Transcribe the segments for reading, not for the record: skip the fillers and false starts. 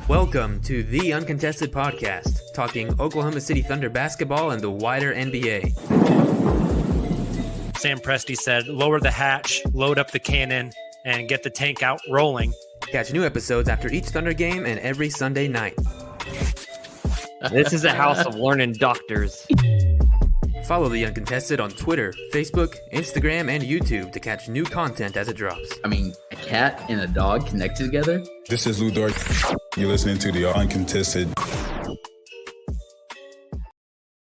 Welcome to the Uncontested podcast, talking Oklahoma City Thunder basketball and the wider NBA. Sam Presti said, lower the hatch, load up the cannon, and get the tank out rolling. Catch new episodes after each Thunder game and every Sunday night. This is a house of learning doctors. Follow the Uncontested on Twitter, Facebook, Instagram, and YouTube to catch new content as it drops. I mean, a cat and a dog connected together? This is Lou Dort. You're listening to the Uncontested.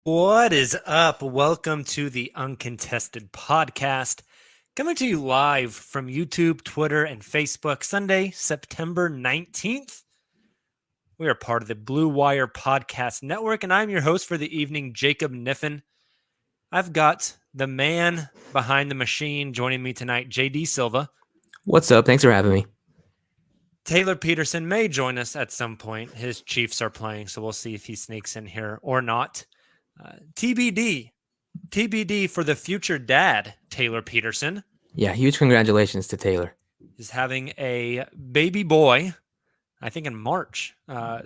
What is up? Welcome to the Uncontested podcast. Coming to you live from YouTube, Twitter, and Facebook, Sunday, September 19th. We are part of the Blue Wire Podcast Network, and I'm your host for the evening, Jacob Niffen. I've got the man behind the machine joining me tonight, J.D. Silva. What's up? Thanks for having me. Taylor Peterson may join us at some point. His Chiefs are playing, so we'll see if he sneaks in here or not. TBD for the future dad, Taylor Peterson. Yeah, huge congratulations to Taylor. He's having a baby boy, I think in March.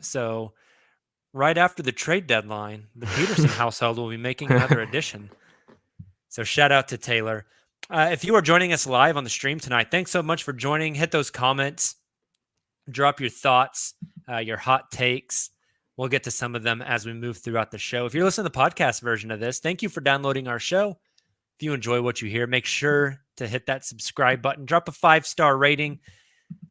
So right after the trade deadline, the Peterson household will be making another addition. So shout out to Taylor. If you are joining us live on the stream tonight, thanks so much for joining. Hit those comments. Drop your thoughts, your hot takes. We'll get to some of them as we move throughout the show. If you're listening to the podcast version of this, thank you for downloading our show. If you enjoy what you hear, make sure to hit that subscribe button. Drop a 5-star rating.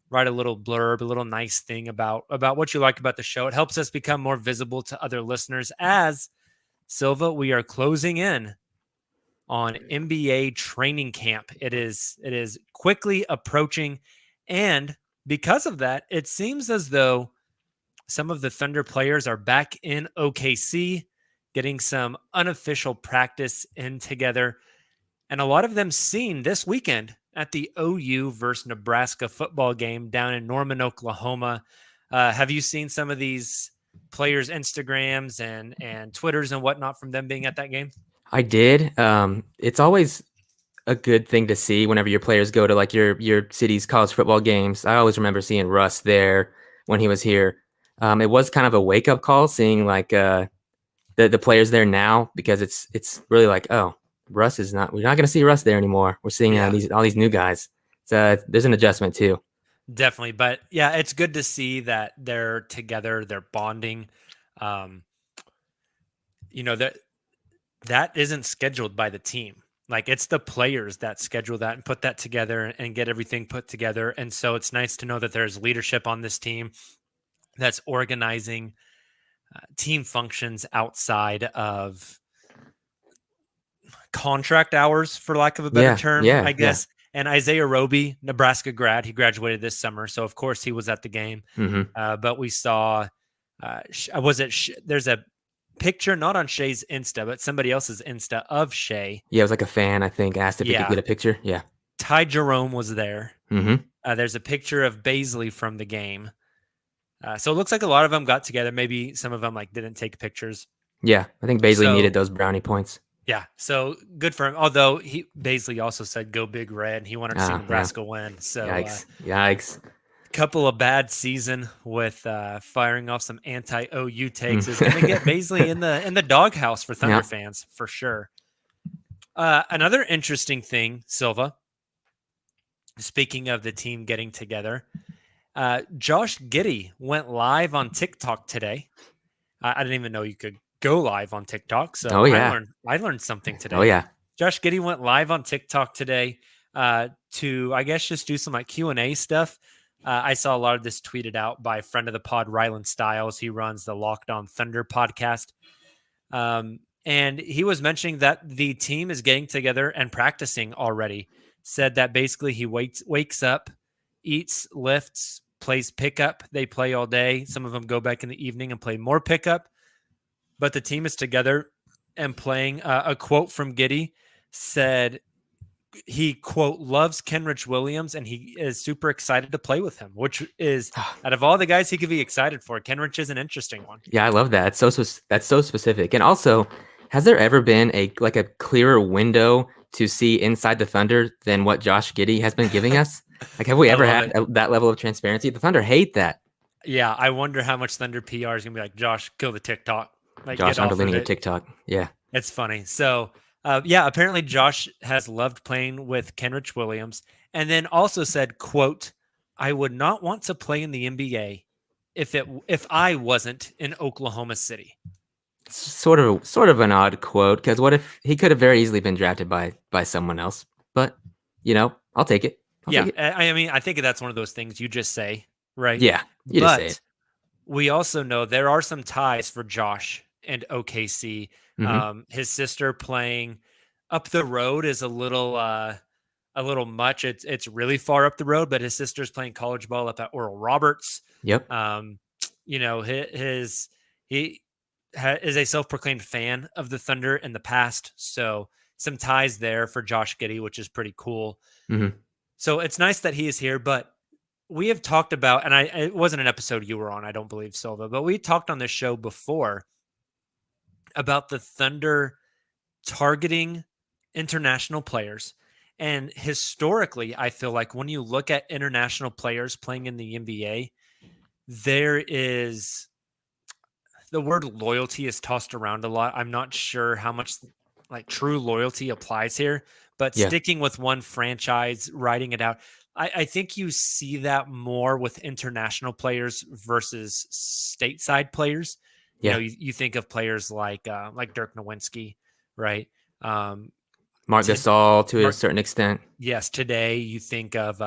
Write a little blurb, a little nice thing about what you like about the show. It helps us become more visible to other listeners. As Silva, we are closing in on NBA training camp. It is quickly approaching, and because of that, it seems as though some of the Thunder players are back in OKC, getting some unofficial practice in together, and a lot of them seen this weekend at the OU versus Nebraska football game down in Norman, Oklahoma. Have you seen some of these players' Instagrams and Twitters and whatnot from them being at that game? I did. It's always a good thing to see whenever your players go to like your city's college football games. I always remember seeing Russ there when he was here. It was kind of a wake up call seeing like the players there now, because it's really like, oh, Russ is not. We're not going to see Russ there anymore. We're seeing all these new guys. There's an adjustment too. Definitely, but yeah, it's good to see that they're together. They're bonding. That isn't scheduled by the team. Like, it's the players that schedule that and put that together and get everything put together. And so it's nice to know that there's leadership on this team that's organizing team functions outside of contract hours, for lack of a better term, I guess. Yeah. And Isaiah Roby, Nebraska grad, he graduated this summer. So, of course, he was at the game. Mm-hmm. But we saw, there's a picture, not on Shea's Insta, but somebody else's Insta of Shea. Yeah, it was like a fan, I think, asked if he could get a picture. Yeah. Ty Jerome was there. Mm-hmm. There's a picture of Baisley from the game. So it looks like a lot of them got together. Maybe some of them didn't take pictures. Yeah, I think Baisley needed those brownie points. Yeah, so good for him. Although Baisley also said go Big Red. He wanted to see Nebraska win. So yikes. Couple of bad season with firing off some anti-OU takes is going to get Baisley in the doghouse for Thunder fans for sure. Another interesting thing, Silva, speaking of the team getting together, Josh Giddey went live on TikTok today. I didn't even know you could go live on TikTok, so I learned something today. Oh yeah, Josh Giddey went live on TikTok today to, I guess, just do some Q&A stuff. I saw a lot of this tweeted out by a friend of the pod, Rylan Stiles. He runs the Locked On Thunder podcast. And he was mentioning that the team is getting together and practicing already. Said that basically he wakes up, eats, lifts, plays pickup. They play all day. Some of them go back in the evening and play more pickup. But the team is together and playing. A quote from Giddey said he, quote, loves Kenrich Williams and he is super excited to play with him, which is, out of all the guys he could be excited for, Kenrich is an interesting one. Yeah, I love that. That's so specific. And also, has there ever been a clearer window to see inside the Thunder than what Josh Giddey has been giving us? Like, have we ever had that level of transparency? The Thunder hate that. Yeah, I wonder how much Thunder PR is going to be like, Josh, kill the TikTok. Like, Josh, I'm deleting your TikTok. Yeah. It's funny. So, yeah, apparently Josh has loved playing with Kenrich Williams, and then also said, quote, I would not want to play in the NBA if I wasn't in Oklahoma City. Sort of an odd quote, because what if he could have very easily been drafted by someone else? But, I'll take it. I mean, I think that's one of those things you just say, right? Yeah, you just say it. We also know there are some ties for Josh and OKC. Mm-hmm. His sister playing up the road is a little much. It's really far up the road, but his sister's playing college ball up at Oral Roberts. Yep. He is a self-proclaimed fan of the Thunder in the past, so some ties there for Josh Giddey, which is pretty cool. Mm-hmm. So it's nice that he is here, but we have talked about, and it wasn't an episode you were on, I don't believe, Silva, but we talked on this show before about the Thunder targeting international players. And historically, I feel like when you look at international players playing in the NBA, there is the word loyalty is tossed around a lot. I'm not sure how much like true loyalty applies here, but sticking with one franchise, writing it out. I think you see that more with international players versus stateside players. Yeah. You think of players like Dirk Nowitzki, right? Marc Gasol to a certain extent. Yes. Today you think of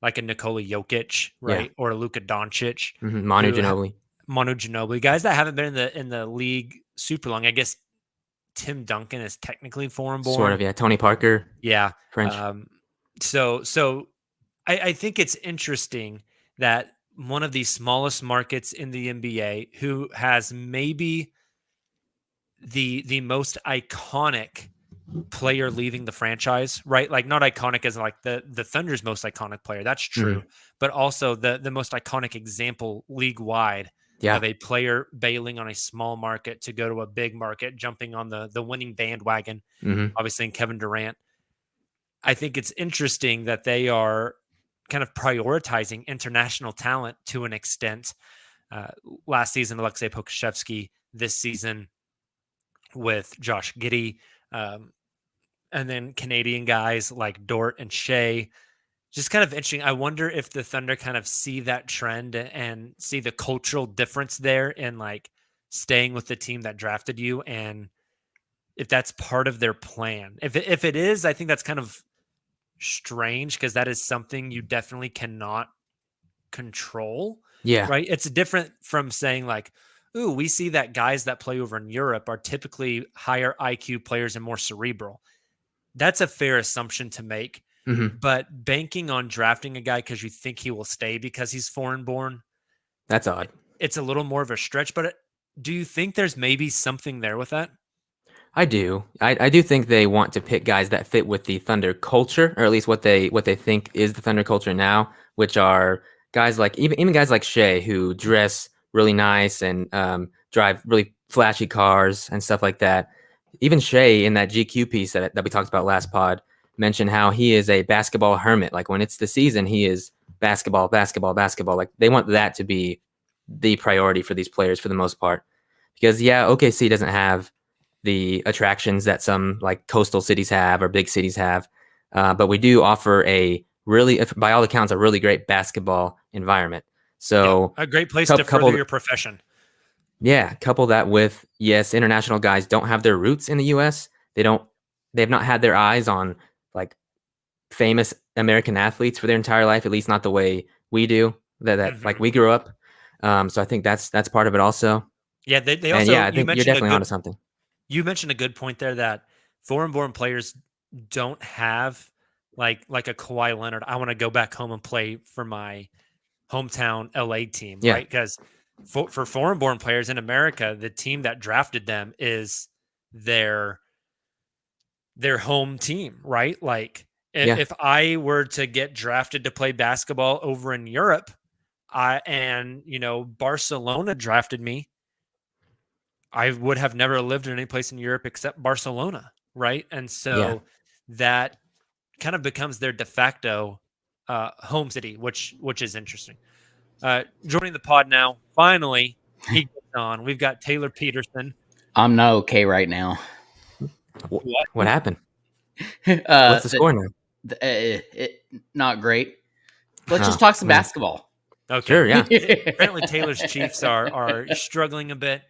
like a Nikola Jokic, right? Yeah. Or a Luka Doncic. Mm-hmm. Manu Ginobili, guys that haven't been in the league super long. I guess Tim Duncan is technically foreign born. Sort of, yeah. Tony Parker. Yeah. French. So I think it's interesting that one of the smallest markets in the NBA, who has maybe the most iconic player leaving the franchise, right? Like not iconic as like the Thunder's most iconic player. That's true. Mm-hmm. But also the most iconic example league wide of a player bailing on a small market to go to a big market, jumping on the winning bandwagon, obviously in Kevin Durant. I think it's interesting that they are kind of prioritizing international talent to an extent. Last season, Alexei Pokusevski. This season with Josh Giddey. And then Canadian guys like Dort and Shea. Just kind of interesting. I wonder if the Thunder kind of see that trend and see the cultural difference there in like staying with the team that drafted you, and if that's part of their plan. If it is, I think that's kind of strange because that is something you definitely cannot control. Yeah. Right. It's different from saying like, ooh, we see that guys that play over in Europe are typically higher IQ players and more cerebral. That's a fair assumption to make. Mm-hmm. But banking on drafting a guy because you think he will stay because he's foreign born, that's odd. It's a little more of a stretch. But do you think there's maybe something there with that? I do. I do think they want to pick guys that fit with the Thunder culture, or at least what they think is the Thunder culture now, which are guys like even guys like Shea who dress really nice and drive really flashy cars and stuff like that. Even Shea in that GQ piece that we talked about last pod mentioned how he is a basketball hermit. Like when it's the season, he is basketball. Like they want that to be the priority for these players for the most part. Because OKC doesn't have the attractions that some like coastal cities have or big cities have. But we do offer a really, by all accounts, a really great basketball environment. So a great place to further your profession. Yeah. Couple that with, yes, international guys don't have their roots in the US. They've not had their eyes on like famous American athletes for their entire life, at least not the way we do that like we grew up. So I think that's part of it also. Yeah. They also, I think you're definitely onto something. You mentioned a good point there that foreign-born players don't have like a Kawhi Leonard. I want to go back home and play for my hometown LA team, Yeah. right? Because for foreign-born players in America, the team that drafted them is their home team, right? Like Yeah. if I were to get drafted to play basketball over in Europe, Barcelona drafted me, I would have never lived in any place in Europe except Barcelona, right? And so that kind of becomes their de facto home city, which is interesting. Joining the pod now, finally, he gets on. We've got Tayler Peterson. I'm not okay right now. What happened? What's the score now? Not great. Let's just talk some basketball. Okay. Sure, yeah. Apparently Taylor's Chiefs are struggling a bit.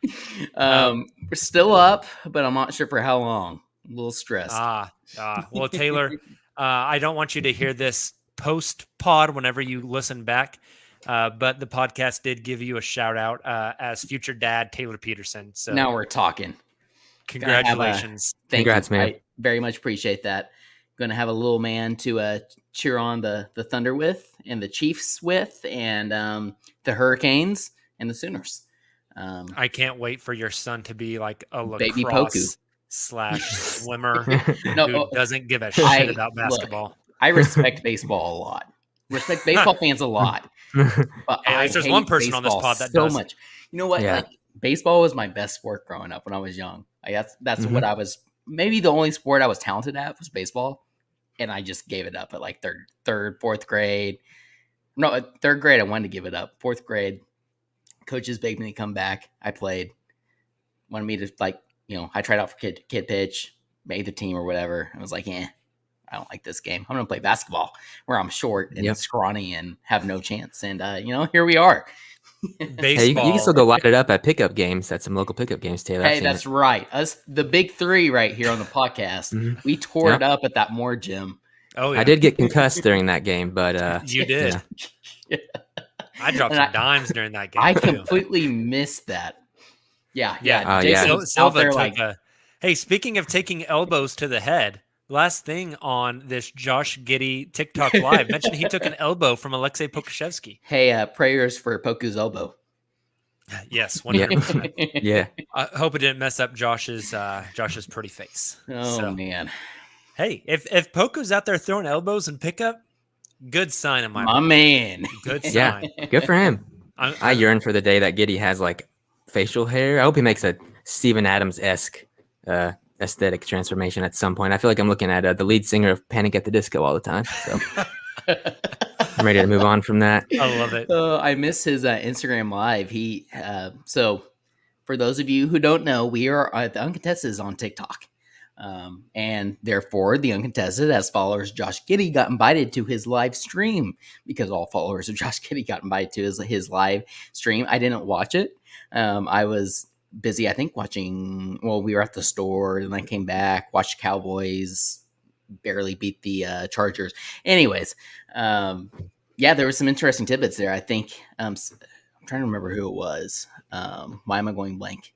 We're still up, but I'm not sure for how long. A little stressed. Well, Tayler, I don't want you to hear this post-pod whenever you listen back, but the podcast did give you a shout-out as future dad, Tayler Peterson. So now we're talking. Congratulations. Congrats, man. I very much appreciate that. Going to have a little man to cheer on the Thunder with, and the Chiefs with, and the Hurricanes and the Sooners. I can't wait for your son to be like a Baby Poku / swimmer No, who doesn't give a shit about basketball. Look, I respect baseball a lot. Respect baseball fans a lot. But Hey, there's one person on this pod that so does. much. You know what? Yeah. Like, baseball was my best sport growing up when I was young. That's Mm-hmm. what I was. Maybe the only sport I was talented at was baseball, and I just gave it up at like fourth grade. No, at third grade I wanted to give it up. Fourth grade, coaches begged me to come back. I played. Wanted me to I tried out for kid pitch, made the team or whatever. I was like, I don't like this game. I'm gonna play basketball where I'm short and scrawny and have no chance. And here we are. Baseball. Hey, you can still go light it up at pickup games. At some local pickup games, Taylor. Hey, that's right. Us, the big three right here on the podcast. We tore it up at that Moore gym. Oh, yeah. I did get concussed during that game, but You did. Yeah. I dropped some dimes during that game. I too. completely missed that. Yeah. Oh, Jason's yeah. out Silva there took like, hey, speaking of taking elbows to the head, last thing on this Josh Giddey TikTok live mentioned he took an elbow from Alexei Pokushevsky. hey, prayers for Poku's elbow. Yes, 100%. Yeah. I hope it didn't mess up Josh's pretty face. Oh man, Hey, if Poku's out there throwing elbows and pickup, good sign in my my man. Good Yeah. sign. Good for him. I I yearn for the day that Giddey has like facial hair. I hope he makes a Steven Adams-esque aesthetic transformation at some point. I feel like I'm looking at the lead singer of Panic at the Disco all the time. So I'm ready to move on from that. I love it. I miss his Instagram live. He so for those of you who don't know, we are the Uncontested is on TikTok. And therefore, the Uncontested, as followers of Josh Giddey, got invited to his live stream because all followers of Josh Giddey got invited to his live stream. I didn't watch it. I was busy, I think, watching. Well, we were at the store, and I came back, watched Cowboys barely beat the Chargers. Anyways, there was some interesting tidbits there. I think I'm trying to remember who it was. Why am I going blank?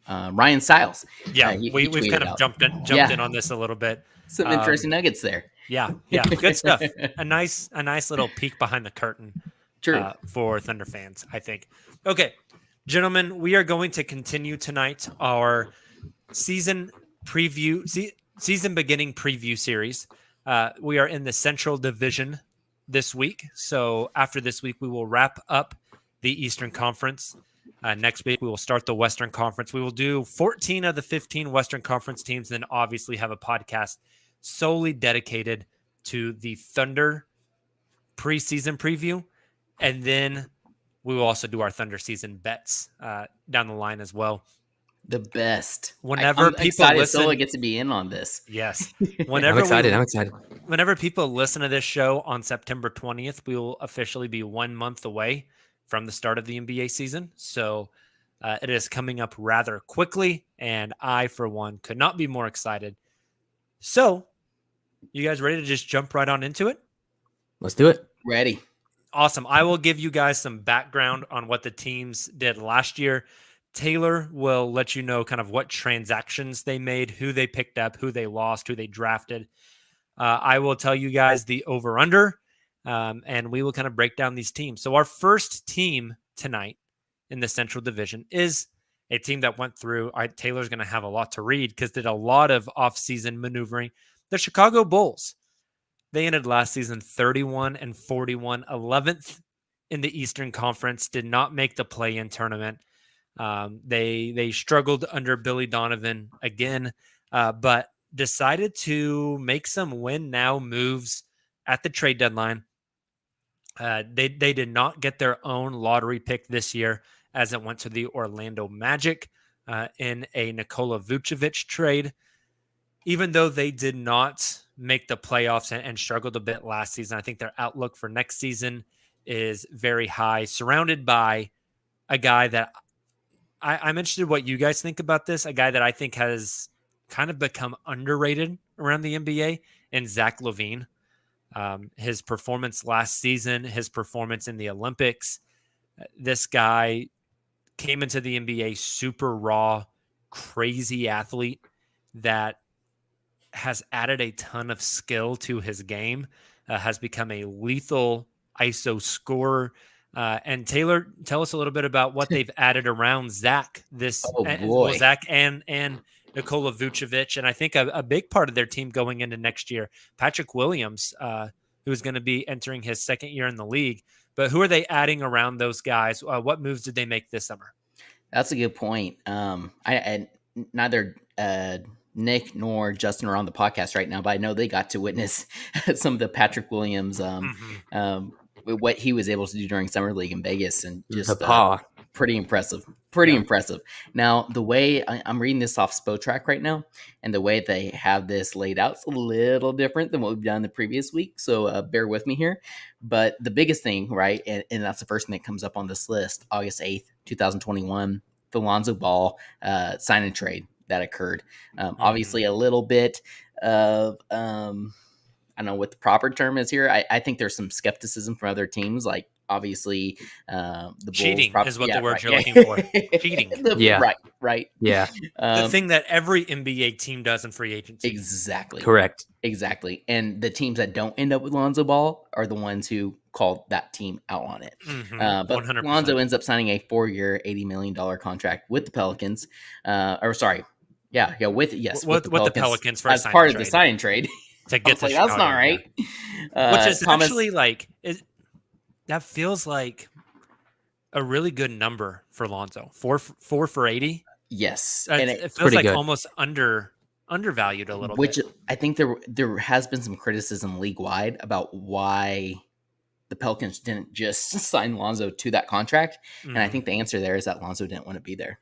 Ryan Stiles. Yeah, he we've tweeted kind of out. jumped in on this a little bit. Some interesting nuggets there. Yeah, good stuff. A nice little peek behind the curtain. True. For Thunder fans, I think. Okay, gentlemen, we are going to continue tonight our season beginning preview series. We are in the Central Division this week, so after this week, we will wrap up the Eastern Conference. Next week, we will start the Western Conference. We will do 14 of the 15 Western Conference teams, and then obviously have a podcast solely dedicated to the Thunder preseason preview. And then we will also do our Thunder season bets down the line as well. The best. Whenever I'm people excited listen, Sola gets to be in on this. yes. I'm excited. Whenever people listen to this show on September 20th, we will officially be 1 month away from the start of the NBA season. So it is coming up rather quickly, and I, for one, could not be more excited. So, you guys ready to just jump right on into it? Let's do it. Ready. Awesome. I will give you guys some background on what the teams did last year. Taylor will let you know kind of what transactions they made, who they picked up, who they lost, who they drafted. I will tell you guys the over-under, and we will kind of break down these teams. So our first team tonight in the Central Division is a team that went through. Taylor's going to have a lot to read because did a lot of offseason maneuvering. The Chicago Bulls. They ended last season 31-41, 11th in the Eastern Conference, did not make the play-in tournament. They struggled under Billy Donovan again, but decided to make some win now moves at the trade deadline. They did not get their own lottery pick this year as it went to the Orlando Magic in a Nikola Vucevic trade. Even though they did not make the playoffs and struggled a bit last season, I think their outlook for next season is very high, surrounded by a guy that I'm interested what you guys think about this, a guy that I think has kind of become underrated around the NBA, and Zach LaVine. His performance last season, his performance in the Olympics, this guy came into the NBA super raw, crazy athlete that has added a ton of skill to his game, has become a lethal ISO scorer. And Taylor, tell us a little bit about what they've added around Zach. Zach and Nikola Vucevic, and I think a big part of their team going into next year, Patrick Williams, who's going to be entering his second year in the league. But who are they adding around those guys? What moves did they make this summer? That's a good point. I neither Nick nor Justin are on the podcast right now, but I know they got to witness some of the Patrick Williams, what he was able to do during Summer League in Vegas, and just pretty impressive. Impressive. Now, the way I'm reading this off Spotrac right now, and the way they have this laid out is a little different than what we've done the previous week. So bear with me here. But the biggest thing, right, and that's the first thing that comes up on this list, August 8th, 2021, the Lonzo Ball sign and trade that occurred. Obviously, a little bit of I don't know what the proper term is here. I think there's some skepticism from other teams, like obviously the cheating Bulls is what the word you're looking for. Cheating. Right. Yeah. The thing that every NBA team does in free agency. Exactly. Correct. Exactly. And the teams that don't end up with Lonzo Ball are the ones who called that team out on it. But 100%. Lonzo ends up signing a 4-year, $80 million contract with the Pelicans. With the Pelicans for as part of the sign and trade. To get to like, Chicago, that's not right. Which is actually that feels like a really good number for Lonzo. 4 for 80. Yes, and it feels like good. Almost undervalued a little bit. Which I think there has been some criticism league wide about why the Pelicans didn't just sign Lonzo to that contract, and I think the answer there is that Lonzo didn't want to be there.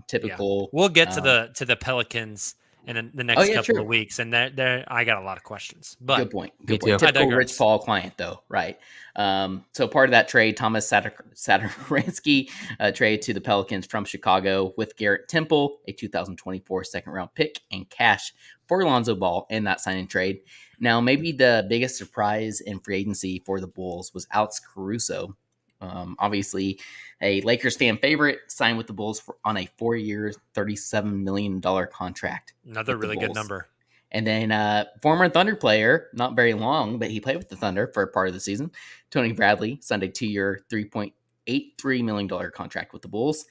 Typical. Yeah. We'll get to the Pelicans in the next couple of weeks, and there I got a lot of questions. But good point. Typical Rich Paul client, though, right? So part of that trade, Thomas Satoransky trade to the Pelicans from Chicago with Garrett Temple, a 2024 second-round pick, and cash for Lonzo Ball in that signing trade. Now, maybe the biggest surprise in free agency for the Bulls was Alex Caruso. Obviously, a Lakers fan favorite, signed with the Bulls on a 4-year, $37 million contract. Another really good number. And then former Thunder player, not very long, but he played with the Thunder for a part of the season, Tony Bradley, signed a 2-year, $3.83 million contract with the Bulls.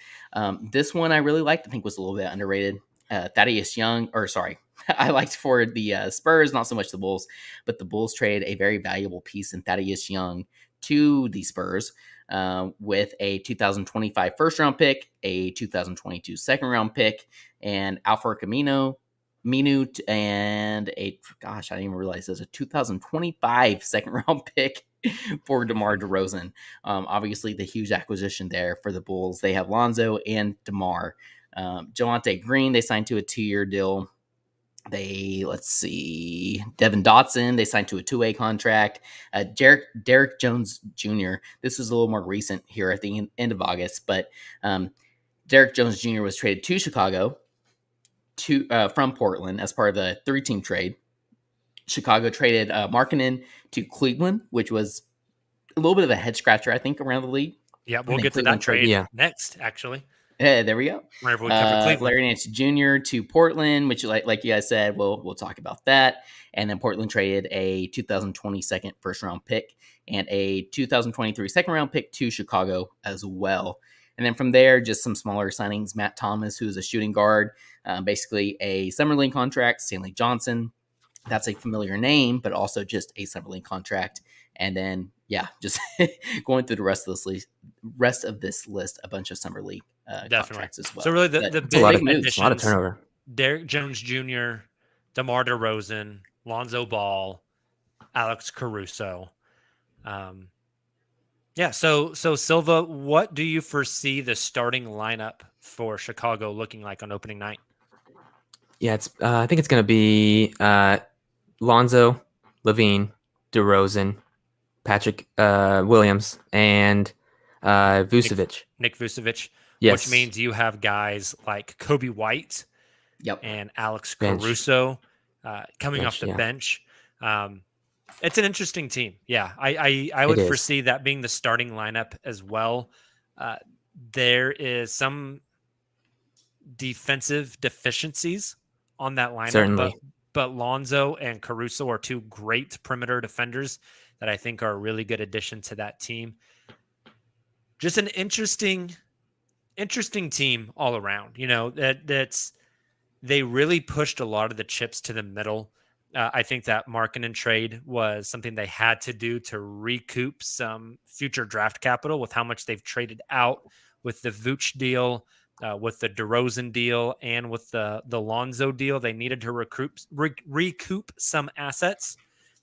This one I really liked. I think was a little bit underrated. Thaddeus Young, I liked for the Spurs, not so much the Bulls, but the Bulls traded a very valuable piece in Thaddeus Young to the Spurs with a 2025 first-round pick, a 2022 second-round pick, and Alfred Camino, and I didn't even realize there's a 2025 second-round pick for DeMar DeRozan. Obviously, the huge acquisition there for the Bulls. They have Lonzo and DeMar. Jelante Green, they signed to a 2-year deal. Devin Dotson, they signed to a 2-way contract. Derek Jones Jr., this was a little more recent here at the end of August, but Derek Jones Jr. was traded to Chicago from Portland as part of the 3-team trade. Chicago traded Markkanen to Cleveland, which was a little bit of a head scratcher, I think, around the league. Yeah, we'll get to that trade next, actually. There we go. Whenever we cover Cleveland. Larry Nance Jr. to Portland, which, like you guys said, we'll talk about that. And then Portland traded a 2022 first round pick and a 2023 second round pick to Chicago as well. And then from there, just some smaller signings. Matt Thomas, who is a shooting guard, basically a summer league contract. Stanley Johnson, that's a familiar name, but also just a summer league contract. And then, just going through the rest of this list, a bunch of summer league contracts as well. So really, the a lot big of turnover. Derek Jones Jr., DeMar DeRozan, Lonzo Ball, Alex Caruso. So Silva, what do you foresee the starting lineup for Chicago looking like on opening night? Yeah, I think it's going to be Lonzo, Levine, DeRozan, Patrick Williams, and Vucevic. Nick Vucevic. Yes. Which means you have guys like Kobe White and Alex Caruso coming off the bench. It's an interesting team. Yeah, I would foresee that being the starting lineup as well. There is some defensive deficiencies on that lineup. Certainly. But Lonzo and Caruso are two great perimeter defenders that I think are a really good addition to that team. Just an interesting team all around. They really pushed a lot of the chips to the middle. I think that Markkanen trade was something they had to do to recoup some future draft capital with how much they've traded out with the Vooch deal, with the DeRozan deal, and with the Lonzo deal. They needed to recoup some assets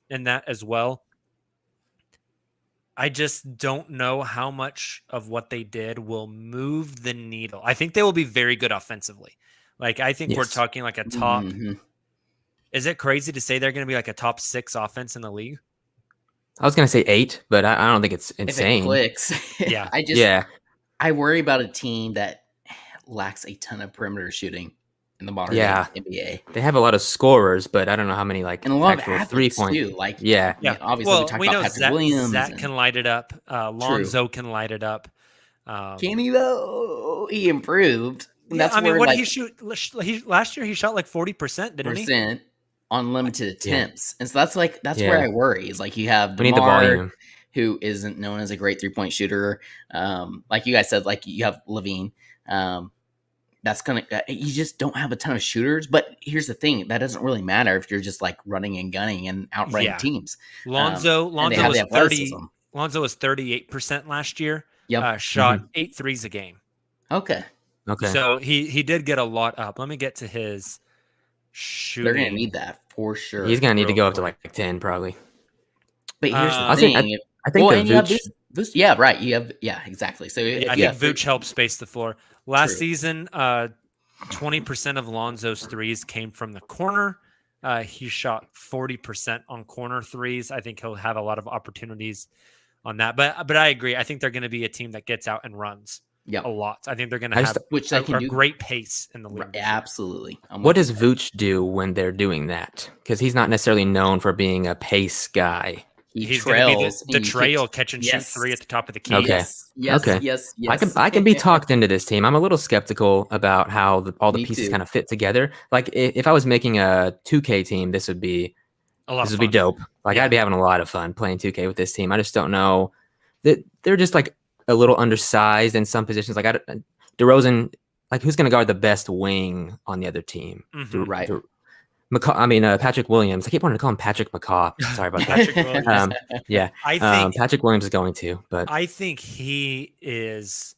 in that as well. I just don't know how much of what they did will move the needle. I think they will be very good offensively. I think we're talking like a top. Mm-hmm. Is it crazy to say they're going to be like a top 6 offense in the league? I was going to say 8, but I don't think it's insane. If it clicks. Yeah. I worry about a team that lacks a ton of perimeter shooting in the modern day NBA. They have a lot of scorers, but I don't know how many and a lot of actual 3-point too. Obviously we talk about Patrick Williams. Zach can light it up. Lonzo can light it up. Can he though? He improved. What did he shoot? Last year he shot like 40%, didn't he? On limited attempts. And so that's where I worry is you have we need the volume, who isn't known as a great 3-point shooter. Like you guys said, you have Levine. That's you just don't have a ton of shooters. But here's the thing, that doesn't really matter if you're just running and gunning and outrunning teams. Lonzo was 38% last year. Shot 8 threes a game. Okay. So he did get a lot up. Let me get to his shooting. They're going to need that for sure. He's going to need to go up to 10 probably. But here's the thing. I think Vooch, yeah, right. You have exactly. So I think Vooch helps space the floor. Last season, 20% of Lonzo's threes came from the corner. He shot 40% on corner threes. I think he'll have a lot of opportunities on that. But I agree. I think they're going to be a team that gets out and runs. A lot. I think they're going to have a great pace in the league. Right, absolutely. What does Vooch do when they're doing that? Because he's not necessarily known for being a pace guy. He's going to be the trail catch and shoot 3 at the top of the key. Okay. Yes. I can be talked into this team. I'm a little skeptical about how all the pieces kind of fit together. If I was making a 2K team, this would be dope. I'd be having a lot of fun playing 2K with this team. I just don't know that they're just a little undersized in some positions. DeRozan, who's going to guard the best wing on the other team? Mm-hmm. Right. Patrick Williams. I keep wanting to call him Patrick McCaw. Sorry about that. I think Patrick Williams is going to, but I think he is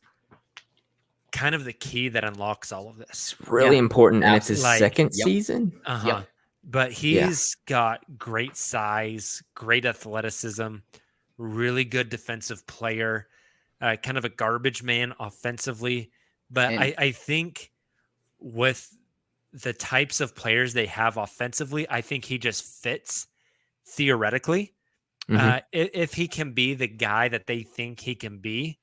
kind of the key that unlocks all of this. It's really important, and it's his second season. But he's got great size, great athleticism, really good defensive player. Kind of a garbage man offensively. But I think with the types of players they have offensively, I think he just fits theoretically. If he can be the guy that they think he can be,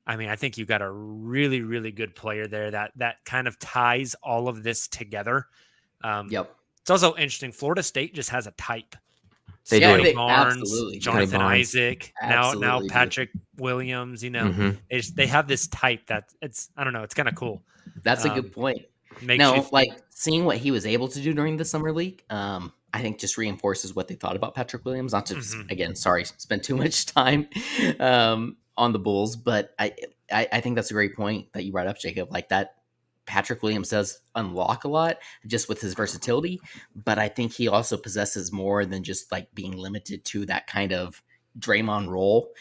I think you got a really, really good player there that kind of ties all of this together. It's also interesting. Florida State just has a type. They Yeah, do. they Barnes, absolutely do. Jonathan Barnes. Isaac, Absolutely now do. Patrick Williams. Mhm. They have this type that I don't know, it's kind of cool. That's a good point. Makes you No, think. like seeing what he was able to do during the summer league, I think just reinforces what they thought about Patrick Williams. Not to again, sorry, spend too much time on the Bulls, but I think that's a great point that you brought up, Jacob. Like that, Patrick Williams does unlock a lot just with his versatility, but I think he also possesses more than just like being limited to that kind of Draymond role.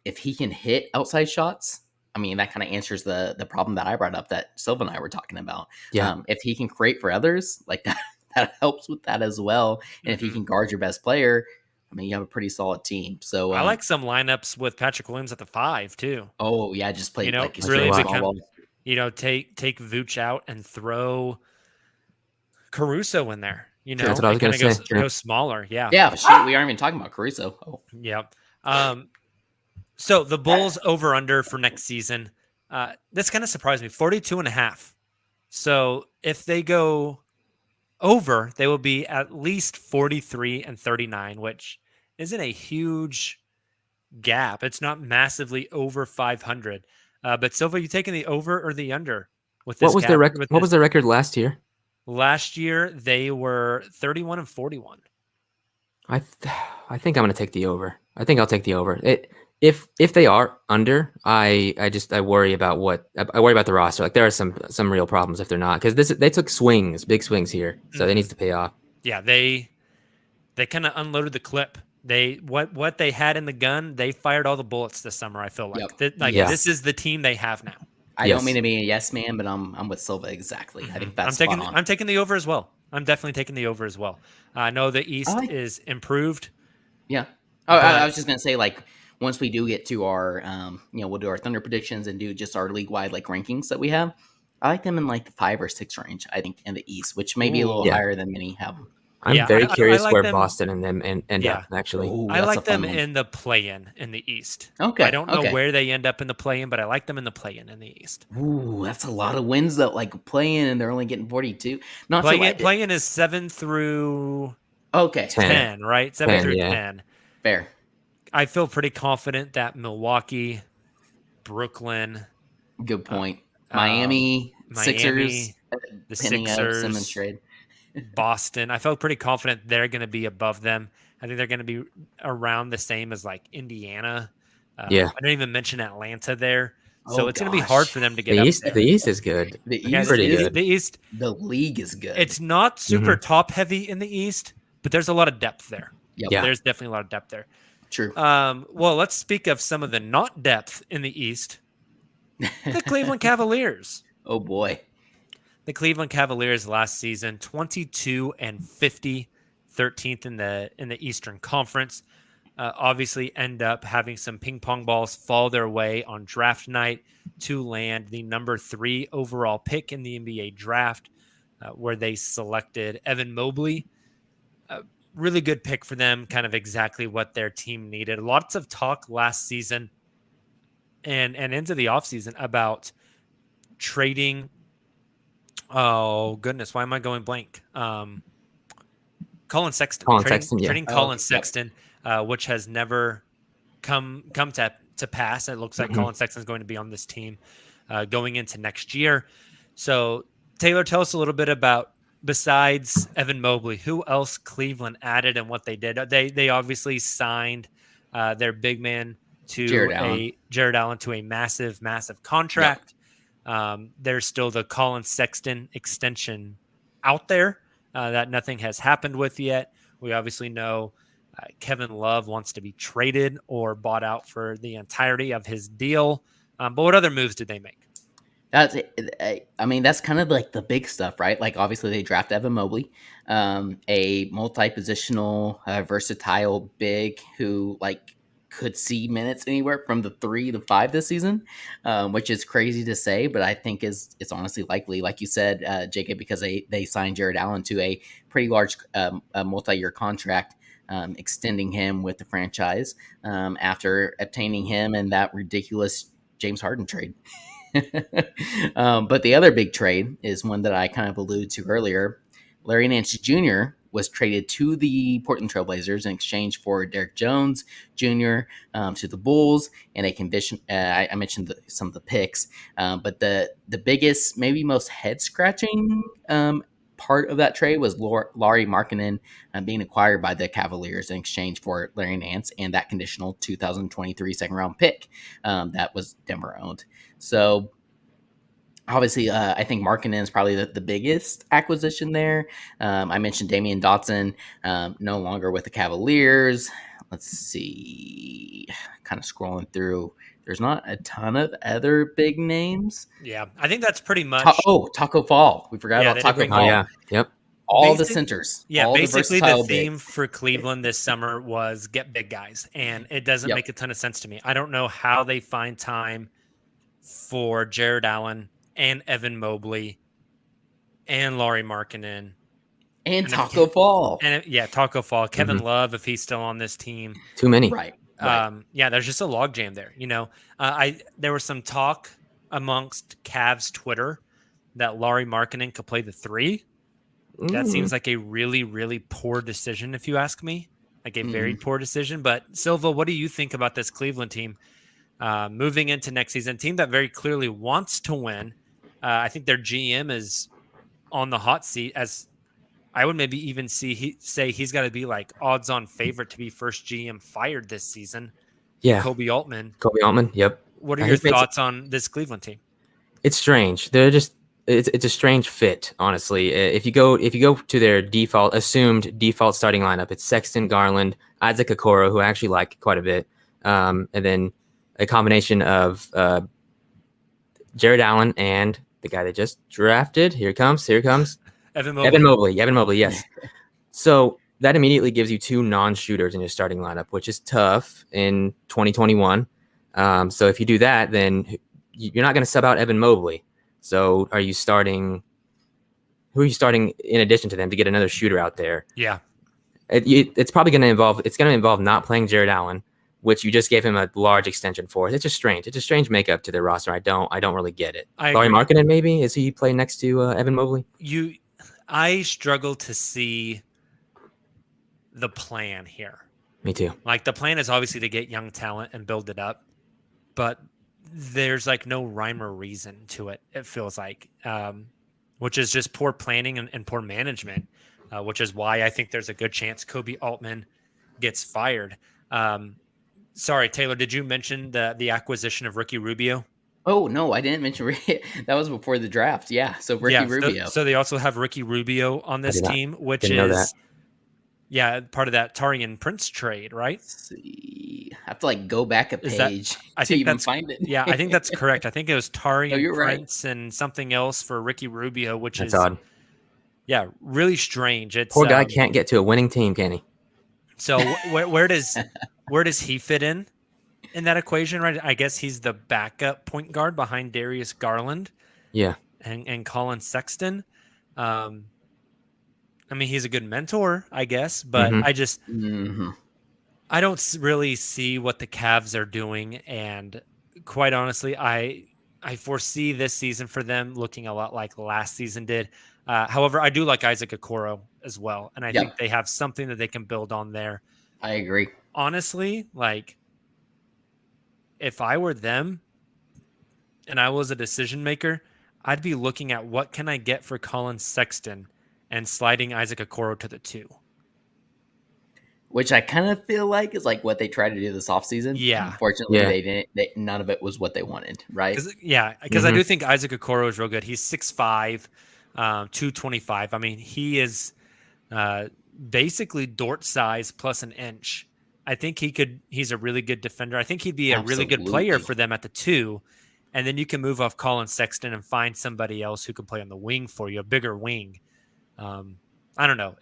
If he can hit outside shots, I mean, that kind of answers the problem that I brought up that Silva and I were talking about. Yeah. If he can create for others, like that helps with that as well. And if he can guard your best player, I mean, you have a pretty solid team. So I like some lineups with Patrick Williams at the 5 too. Oh yeah, just play like really straight become, small ball. take Vooch out and throw Caruso in there. That's what I was going to say. Go smaller. Yeah. Yeah, shoot, we aren't even talking about Caruso. Oh. Yep. So the Bulls over under for next season, this kind of surprised me, 42.5. So if they go over, they will be at least 43-39, which isn't a huge gap. It's not massively over 500. But Silva, you taking the over or the under with this? What was their record? What was their record last year? Last year they were 31-41. I think I'm going to take the over. I think I'll take the over. If they are under, I worry about the roster. Like there are some real problems if they're not, because they took big swings here, so it needs to pay off. Yeah, they kind of unloaded the clip. What they had in the gun, they fired all the bullets this summer. I feel like this is the team they have now. I don't mean to be a yes man, but I'm with Silva exactly. I think that's I'm taking the over as well. I'm definitely taking the over as well. I know the East is improved. Yeah. Oh, I was just gonna say, like, once we do get to our we'll do our Thunder predictions and do just our league wide like rankings that we have. I like them in like the 5 or 6 range. I think in the East, which may be a little higher than many have. I'm very curious where Boston and them end up, actually. Ooh, I like them in the play-in in the East. Okay. I don't know where they end up in the play-in, but I like them in the play-in in the East. Ooh, that's a lot of wins though. Like playing, and they're only getting 42. Play-in is 7 through 10, right? 7 through 10. Fair. I feel pretty confident that Milwaukee, Brooklyn. Good point. Miami, Sixers, the Sixers, Simmons trade. Boston. I felt pretty confident they're going to be above them. I think they're going to be around the same as like Indiana. I didn't even mention Atlanta there. So it's going to be hard for them to get up there. The East is good. The East is pretty good. The East. The league is good. It's not super top heavy in the East, but there's a lot of depth there. Yep. Yeah. There's definitely a lot of depth there. True. Well, let's speak of some of the not depth in the East. The Cleveland Cavaliers. Oh boy. The Cleveland Cavaliers last season, 22-50, 13th in the Eastern Conference. Obviously end up having some ping pong balls fall their way on draft night to land the number 3 overall pick in the NBA draft, where they selected Evan Mobley. Really good pick for them, kind of exactly what their team needed. Lots of talk last season and into the offseason about trading. Oh, goodness. Why am I going blank? Colin Sexton. Trading Colin Sexton, which has never come to pass. It looks like Colin Sexton is going to be on this team going into next year. So, Taylor, tell us a little bit about, besides Evan Mobley, who else Cleveland added and what they did. They obviously signed their big man to Jared Allen to a massive contract. There's still the Colin Sexton extension out there that nothing has happened with yet. We obviously know Kevin Love wants to be traded or bought out for the entirety of his deal. But what other moves did they make? That's kind of like the big stuff, right? Like obviously they draft Evan Mobley, a multi-positional, versatile big who like could see minutes anywhere from the 3 to 5 this season, which is crazy to say, but I think it's honestly likely, like you said, Jacob, because they signed Jared Allen to a pretty large multi-year contract, extending him with the franchise after obtaining him in that ridiculous James Harden trade. But the other big trade is one that I kind of alluded to earlier. Larry Nance Jr. was traded to the Portland Trailblazers in exchange for Derek Jones Jr. To the Bulls, and a condition. I mentioned some of the picks, but the biggest, maybe most head scratching part of that trade was Lauri Markkanen being acquired by the Cavaliers in exchange for Larry Nance and that conditional 2023 second round pick that was Denver owned. So obviously, I think Markkanen is probably the biggest acquisition there. I mentioned Damian Dotson, no longer with the Cavaliers. Let's see, kind of scrolling through. There's not a ton of other big names. Yeah, I think that's pretty much. Taco Fall. We forgot Yeah, about they did Taco bring Fall. Oh yeah, yep. All the Basic- centers. Yeah, all basically the, the versatile theme bigs. for Cleveland this summer was get big guys, and it doesn't Yep. make a ton of sense to me. I don't know how they find time for Jared Allen and Evan Mobley and Laurie Markkinen And and Taco Fall. Taco Fall, Kevin Mhm. Love if he's still on this team. Too many. Right. Yeah, there's just a logjam there. There was some talk amongst Cavs Twitter that Laurie Markkinen could play the 3. That seems like a really, really poor decision, if you ask me. Like a very poor decision. But Silva, what do you think about this Cleveland team moving into next season? Team that very clearly wants to win. I think their GM is on the hot seat, as I would maybe even say he's got to be like odds-on favorite to be first GM fired this season. Yeah. Kobe Altman. Yep. What are your thoughts on this Cleveland team? It's strange. It's a strange fit, honestly. If you go to their assumed default starting lineup, it's Sexton, Garland, Isaac Okoro, who I actually like quite a bit, and then a combination of Jared Allen and the guy they just drafted. Here he comes. Evan Mobley. Evan Mobley, yes. So that immediately gives you 2 non-shooters in your starting lineup, which is tough in 2021. So if you do that, then you're not going to sub out Evan Mobley. So who are you starting in addition to them to get another shooter out there? Yeah. It's probably going to involve not playing Jared Allen, which you just gave him a large extension for. It's just strange. It's a strange makeup to their roster. I don't really get it. Laurie Markkinen, maybe? Is he playing next to Evan Mobley? I struggle to see the plan here. Me too. Like the plan is obviously to get young talent and build it up, but there's like no rhyme or reason to it. It feels like, which is just poor planning and poor management, which is why I think there's a good chance Kobe Altman gets fired. Sorry, Taylor, did you mention the acquisition of Ricky Rubio? Oh, no, I didn't mention that was before the draft. Yeah, so Ricky Rubio. So they also have Ricky Rubio on this team, which is part of that Tarian Prince trade, right? Let's see. I have to go back a page to even find it. Yeah, I think that's correct. I think it was Tarian Prince right. and something else for Ricky Rubio, which that's is odd. Yeah, really strange. Poor guy can't get to a winning team, can he? So where does he fit in that equation, right? I guess he's the backup point guard behind Darius Garland. Yeah. And Colin Sexton. I mean, he's a good mentor, I guess, but I just I don't really see what the Cavs are doing, and quite honestly, I foresee this season for them looking a lot like last season did. However, I do like Isaac Okoro as well, and I think they have something that they can build on there. I agree. Honestly, if I were them and I was a decision maker, I'd be looking at what can I get for Colin Sexton and sliding Isaac Okoro to the 2. Which I kind of feel like is what they tried to do this offseason. Yeah. Unfortunately, they didn't. None of it was what they wanted, right? Because I do think Isaac Okoro is real good. He's 6'5", 225. I mean, he is basically Dort size plus an inch. I think he's a really good defender. I think he'd be a really good player for them at the 2. And then you can move off Colin Sexton and find somebody else who can play on the wing for you, a bigger wing. I don't know.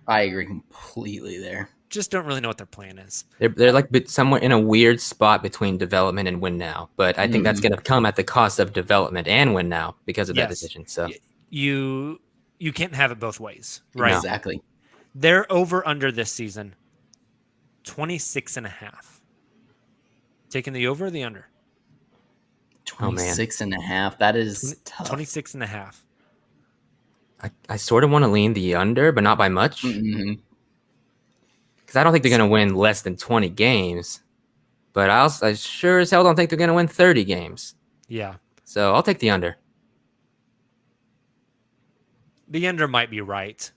I agree completely there. Just don't really know what their plan is. They're somewhere in a weird spot between development and win now. But I think that's going to come at the cost of development and win now because of that decision. So you can't have it both ways, right? Exactly. They're over under this season, 26.5. Taking the over or the under? 26.5. That is tough. 26.5. I sort of want to lean the under, but not by much. Mm-hmm. Because I don't think they're going to win less than 20 games. But I sure as hell don't think they're going to win 30 games. Yeah. So I'll take the under. The under might be right.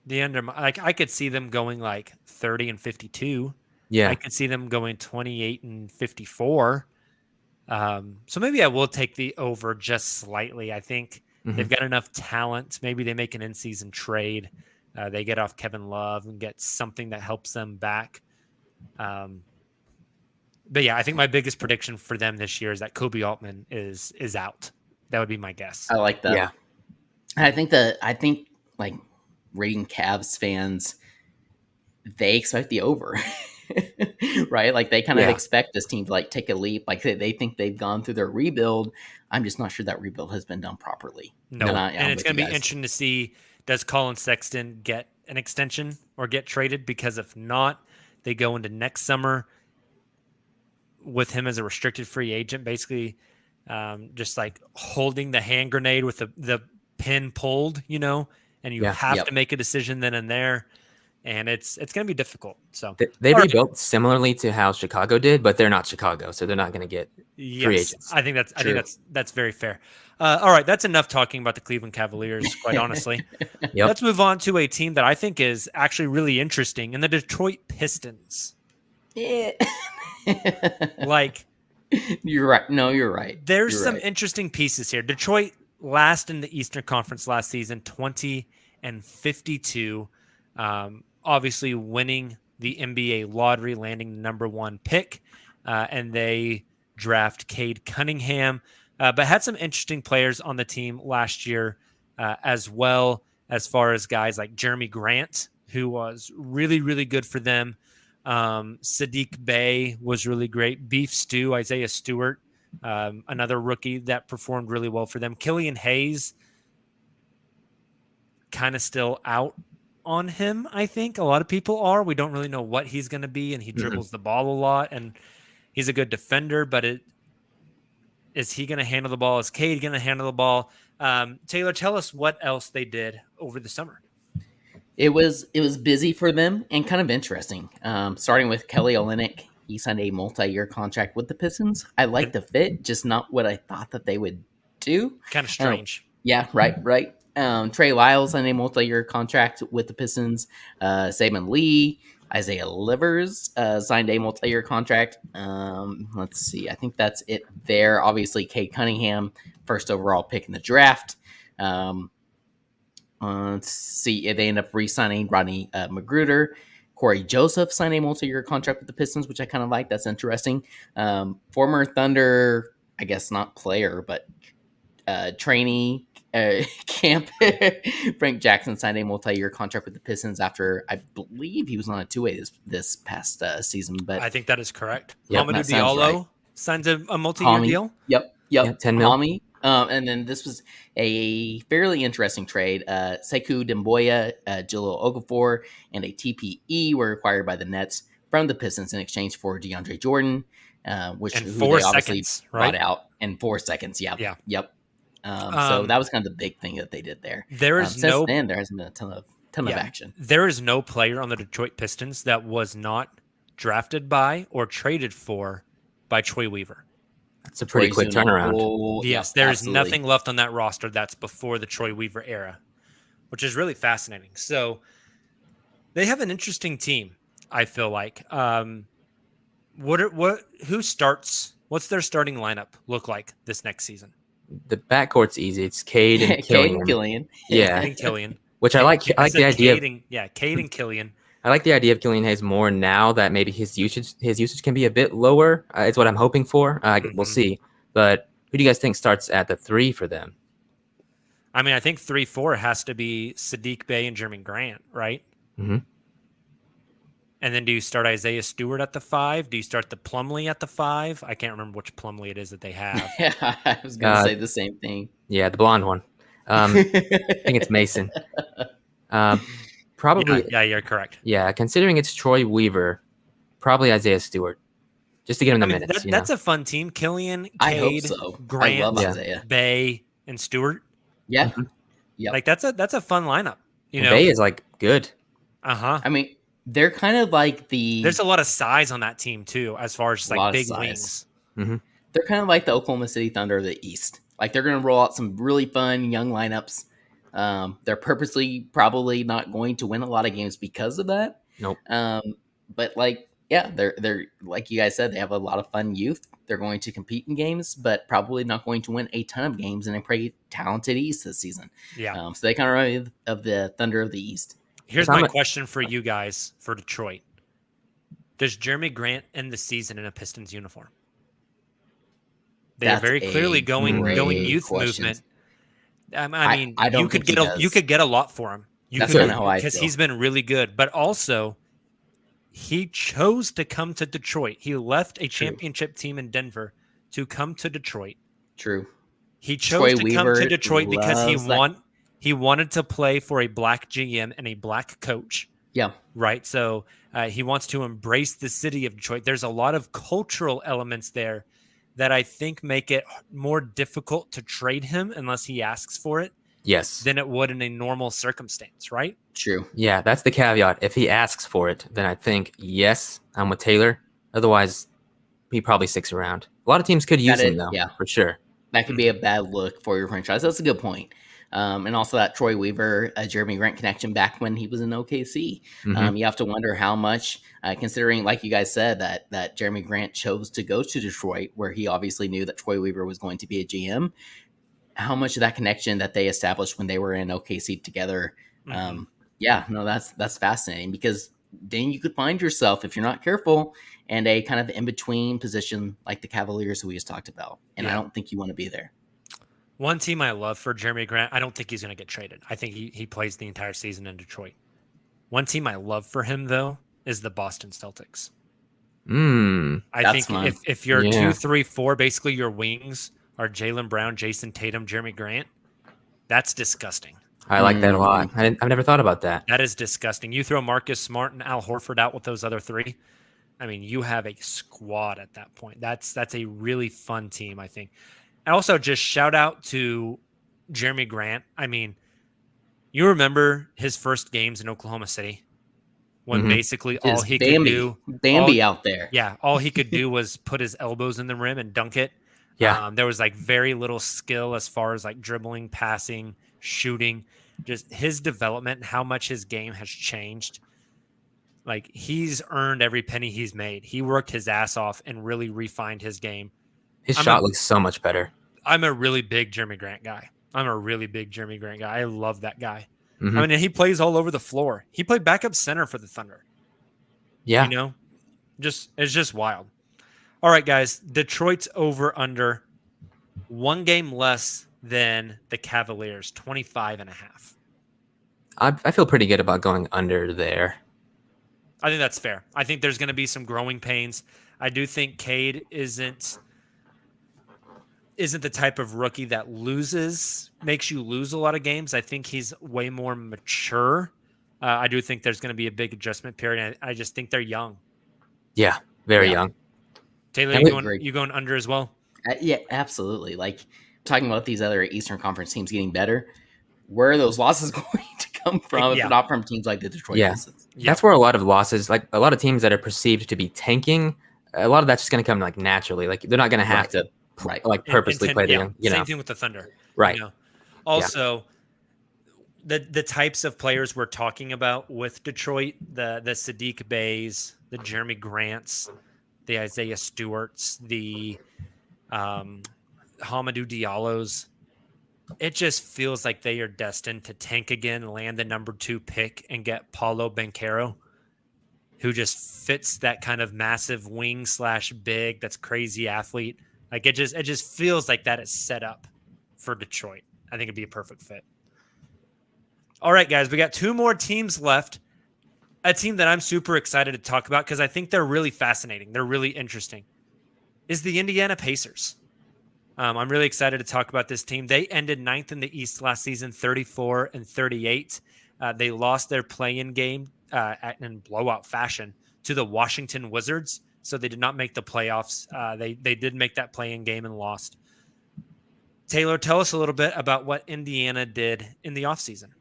The under, like I could see them going like 30 and 52. Yeah. I could see them going 28 and 54. So maybe I will take the over just slightly. I think they've got enough talent. Maybe they make an in-season trade. They get off Kevin Love and get something that helps them back. But yeah, I think my biggest prediction for them this year is that Kobe Altman is out. That would be my guess. I like that. Yeah. I think like reading Cavs fans, they expect the over, right? Like they kind of expect this team to like take a leap. Like they think they've gone through their rebuild. I'm just not sure that rebuild has been done properly. No, and it's going to be interesting to see, does Colin Sexton get an extension or get traded? Because if not, they go into next summer with him as a restricted free agent, basically just like holding the hand grenade with the pin pulled, and you have to make a decision then and there. And it's going to be difficult. So they rebuilt similarly to how Chicago did, but they're not Chicago, so they're not going to get free agents. I think that's very fair. All right, that's enough talking about the Cleveland Cavaliers, quite honestly. Let's move on to a team that I think is actually really interesting, and the Detroit Pistons. Yeah. Like, you're right. No, you're right. There's some interesting pieces here. Detroit last in the Eastern Conference last season, 20-52. Obviously winning the NBA lottery, landing the number 1 pick, and they draft Cade Cunningham, but had some interesting players on the team last year as well, as far as guys like Jerami Grant, who was really, really good for them. Sadiq Bey was really great. Beef Stew, Isaiah Stewart, another rookie that performed really well for them. Killian Hayes, kind of still out on him, I think. A lot of people are. We don't really know what he's going to be, and he dribbles the ball a lot, and he's a good defender, but is he going to handle the ball? Is Cade going to handle the ball? Taylor, tell us what else they did over the summer. It was busy for them and kind of interesting. Starting with Kelly Olynyk, he signed a multi-year contract with the Pistons. I like the fit, just not what I thought that they would do. Kind of strange. Yeah, right. Trey Lyles signed a multi-year contract with the Pistons. Saban Lee, Isaiah Livers signed a multi-year contract. Let's see. I think that's it there. Obviously, Cade Cunningham, first overall pick in the draft. Let's see if they end up re-signing Rodney Magruder. Corey Joseph signed a multi-year contract with the Pistons, which I kind of like. That's interesting. Former Thunder, I guess not player, but trainee camp. Frank Jackson signed a multi-year contract with the Pistons after, I believe, he was on a two-way this past season. But I think that is correct. Yep, Mamadou Diallo signs a multi-year deal. Yep. Yeah, 10 mil. And then this was a fairly interesting trade. Sekou Demboya, Jalil Okafor, and a TPE were acquired by the Nets from the Pistons in exchange for DeAndre Jordan, who they obviously brought out in 4 seconds. Yep. So that was kind of the big thing that they did there. There is since then there hasn't been a ton of action. There is no player on the Detroit Pistons that was not drafted by or traded for by Troy Weaver. That's a pretty quick turnaround. Yes, there is nothing left on that roster that's before the Troy Weaver era, which is really fascinating. So they have an interesting team, I feel like. Who starts? What's their starting lineup look like this next season? The backcourt's easy. It's Cade and Killian. Yeah, and Killian. Which I like. I like the idea. Cade and Killian. I like the idea of Killian Hayes more now that maybe his usage can be a bit lower. It's what I'm hoping for. We'll see. But who do you guys think starts at the 3 for them? I mean, I think 3-4 has to be Sadiq Bey and Jerami Grant, right? Mm-hmm. And then do you start Isaiah Stewart at the 5? Do you start the Plumlee at the 5? I can't remember which Plumlee it is that they have. Yeah, I was going to say the same thing. Yeah, the blonde one. I think it's Mason. Probably. Yeah, you're correct. Yeah, considering it's Troy Weaver, probably Isaiah Stewart, just to give him the minutes. That's a fun team. Killian, Cade, I hope so. Grant, I love Isaiah. Bey, and Stewart. Yeah. Yep. Like that's a fun lineup. You know, Bay is like good. uh-huh. I mean, they're kind of like the There's a lot of size on that team too, as far as just like lot of big size. wings. they're kind of like the Oklahoma City Thunder of the East. Like they're going to roll out some really fun young lineups. They're purposely probably not going to win a lot of games because of that. Nope. But like, yeah, they're like you guys said, they have a lot of fun youth. They're going to compete in games, but probably not going to win a ton of games in a pretty talented East this season. Yeah. So they kind of remind me of the Thunder of the East. Here's I'm my a- question for you guys for Detroit. Does Jerami Grant end the season in a Pistons uniform? They are That's very clearly a going great youth question. movement. I mean, I don't you could think get he you does. could get a lot for him. You That's could, kinda how I because feel. he's been really good. But also, he chose to come to Detroit. He left a True. championship team in Denver to come to Detroit. True. He chose Troy to come to Weaver Detroit because loves that. he wanted to play for a black GM and a black coach. Yeah. Right. So he wants to embrace the city of Detroit. There's a lot of cultural elements there that I think make it more difficult to trade him unless he asks for it Yes. than it would in a normal circumstance. Right. True. Yeah, that's the caveat. If he asks for it, then I think, yes, I'm with Taylor. Otherwise, he probably sticks around. A lot of teams could use him, though, Yeah. for sure. That could be a bad look for your franchise. That's a good point. And also that Troy Weaver, Jeremy Grant connection back when he was in OKC. Mhm. You have to wonder how much, considering, like you guys said, that Jeremy Grant chose to go to Detroit, where he obviously knew that Troy Weaver was going to be a GM. How much of that connection that they established when they were in OKC together? Mhm. Yeah, no, that's fascinating, because then you could find yourself, if you're not careful, and a kind of in between position like the Cavaliers we just talked about. And I Yeah. don't think you want to be there. One team I love for Jeremy Grant, I don't think he's going to get traded. I think he plays the entire season in Detroit. One team I love for him, though, is the Boston Celtics. I That's think fun. if you're Yeah. 2, 3, 4, basically your wings are Jaylen Brown, Jason Tatum, Jeremy Grant, that's disgusting. I like that a lot. I've never thought about that. That is disgusting. You throw Marcus Smart and Al Horford out with those other three. I mean, you have a squad at that point. That's a really fun team, I think. And also, just shout out to Jeremy Grant. I mean, you remember his first games in Oklahoma City when basically all Just he could do, Bambi out there. yeah, all he could do was put his elbows in the rim and dunk it. Yeah. There was like very little skill as far as like dribbling, passing, shooting, just his development, and how much his game has changed. Like, he's earned every penny he's made. He worked his ass off and really refined his game. His I'm shot a- looks so much better. I'm a really big Jeremy Grant guy. I love that guy. Mhm. I mean, he plays all over the floor. He played backup center for the Thunder. Yeah. You know, it's just wild. All right, guys, Detroit's over under 1 game less than the Cavaliers, 25.5. I feel pretty good about going under there. I think that's fair. I think there's going to be some growing pains. I do think Cade isn't the type of rookie that makes you lose a lot of games. I think he's way more mature. I do think there's going to be a big adjustment period. I just think they're young. Yeah, very Yeah. young. Taylor, I you would agree. going under as well? Yeah, absolutely. Like, talking about these other Eastern Conference teams getting better, where are those losses going to come from Yeah. if not from teams like the Detroit Yeah. Pistons? Yeah. That's where a lot of losses, like a lot of teams that are perceived to be tanking, a lot of that's just going to come like naturally. Like they're not going to have Right. to Right. like purposely play the young, Same thing with the Thunder. Right. You know? Also, the types of players we're talking about with Detroit, the Sadiq Bays, the Jeremy Grants, the Isaiah Stewarts, the Hamadou Diallos, it just feels like they are destined to tank again, land the number 2 pick, and get Paulo Banchero, who just fits that kind of massive wing / big, that's crazy athlete. Like it just feels like that is set up for Detroit. I think it'd be a perfect fit. All right, guys, we got 2 more teams left. A team that I'm super excited to talk about because I think they're really fascinating. They're really interesting. Is the Indiana Pacers. I'm really excited to talk about this team. They ended 9th in the East last season, 34-38. They lost their play-in game in blowout fashion to the Washington Wizards, so they did not make the playoffs. They did make that play-in game and lost. Taylor, tell us a little bit about what Indiana did in the offseason.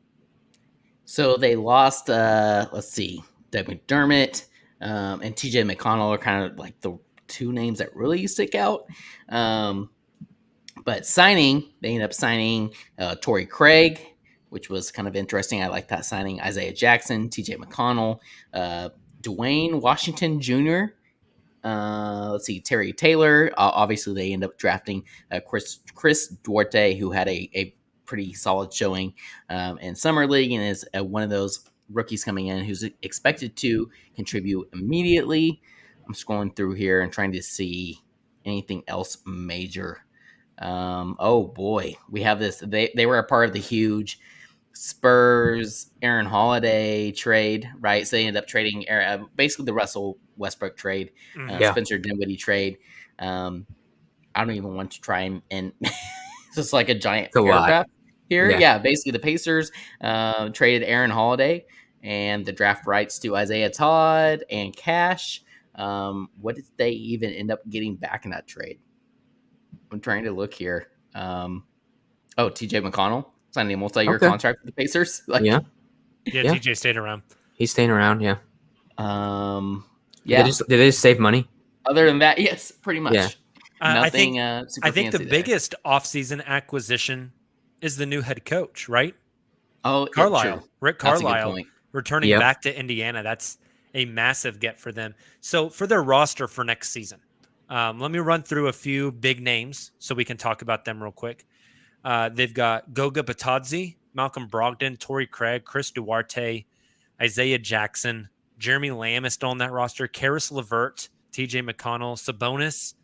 So they lost, let's see, Doug McDermott and TJ McConnell are kind of like the two names that really stick out. But they ended up signing Torrey Craig, which was kind of interesting. I like that signing. Isaiah Jackson, TJ McConnell, Dwayne Washington Jr., let's see, Terry Taylor. Obviously, they end up drafting Chris Duarte, who had a pretty solid showing in summer league and is one of those rookies coming in who's expected to contribute immediately. I'm scrolling through here and trying to see anything else major. Oh boy, we have this. They were a part of the huge Spurs Aaron Holiday trade, right? So they ended up trading basically the Russell Westbrook trade, Yeah. Spencer Dinwiddie trade. I don't even want to try and just like a giant paragraph here. Yeah, basically the Pacers traded Aaron Holiday and the draft rights to Isaiah Todd and cash. What did they even end up getting back in that trade? I'm trying to look here. TJ McConnell signing a multi-year contract with the Pacers. Yeah, TJ stayed around. He's staying around. Yeah. Yeah. Did they just save money? Other than that, yes, pretty much. Yeah. Nothing. I think the biggest offseason acquisition is the new head coach, right? Oh, Carlisle, Rick Carlisle, returning Yep. back to Indiana. That's a massive get for them. So for their roster for next season, let me run through a few big names so we can talk about them real quick. They've got Goga Batadze, Malcolm Brogdon, Torrey Craig, Chris Duarte, Isaiah Jackson, Jeremy Lamb is still on that roster, Karis LeVert, TJ McConnell, Sabonis,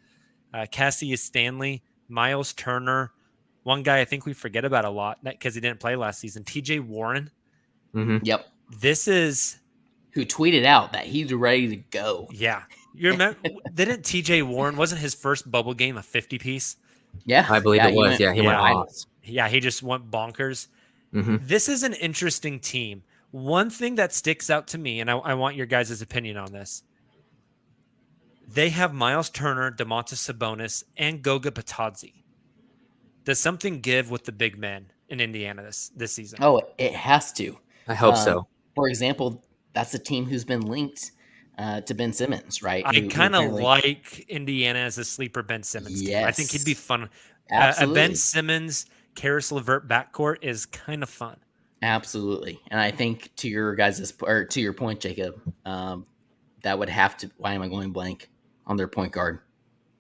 Cassius Stanley, Miles Turner. One guy I think we forget about a lot because he didn't play last season, TJ Warren. Mm-hmm. Yep. This is who tweeted out that he's ready to go. Yeah. You remember, didn't TJ Warren, wasn't his first bubble game a 50 piece? Yeah. I believe it was. He went off. Yeah, he just went bonkers. Mm-hmm. This is an interesting team. One thing that sticks out to me, and I want your guys' opinion on this. They have Miles Turner, Domantas Sabonis, and Goga Batadze. Does something give with the big men in Indiana this season? Oh, it has to. I hope so. For example, that's a team who's been linked to Ben Simmons, right? I kind of like Indiana as a sleeper Ben Simmons team. I think he'd be fun. A Ben Simmons, Karis LeVert backcourt is kind of fun. Absolutely. And I think to your point, Jacob, that would have to, why am I going blank on their point guard?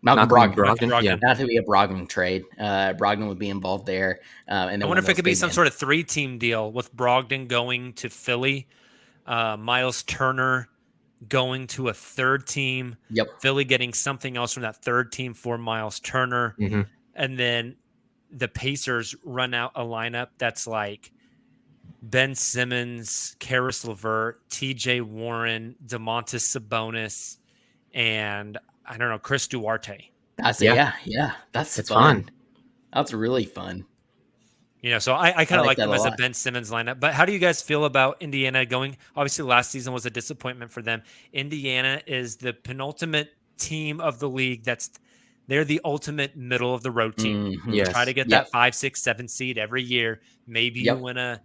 Malcolm Brogdon. Yeah. Not to be a Brogdon trade. Brogdon would be involved there. And I wonder if it could be some sort of 3-team deal with Brogdon going to Philly, Miles Turner going to a third team. Yep. Philly getting something else from that third team for Miles Turner. Mm-hmm. And then the Pacers run out a lineup that's like Ben Simmons, Karis LeVert, TJ Warren, Domantas Sabonis, and I don't know, Chris Duarte. That's That's fun. That's really fun. You know, so I kind of like them as a Ben Simmons lineup. But how do you guys feel about Indiana going? Obviously, last season was a disappointment for them. Indiana is the penultimate team of the league. They're the ultimate middle of the road team. Mm-hmm. Yes. Try to get that 5, 6, 7 seed every year. Maybe you win a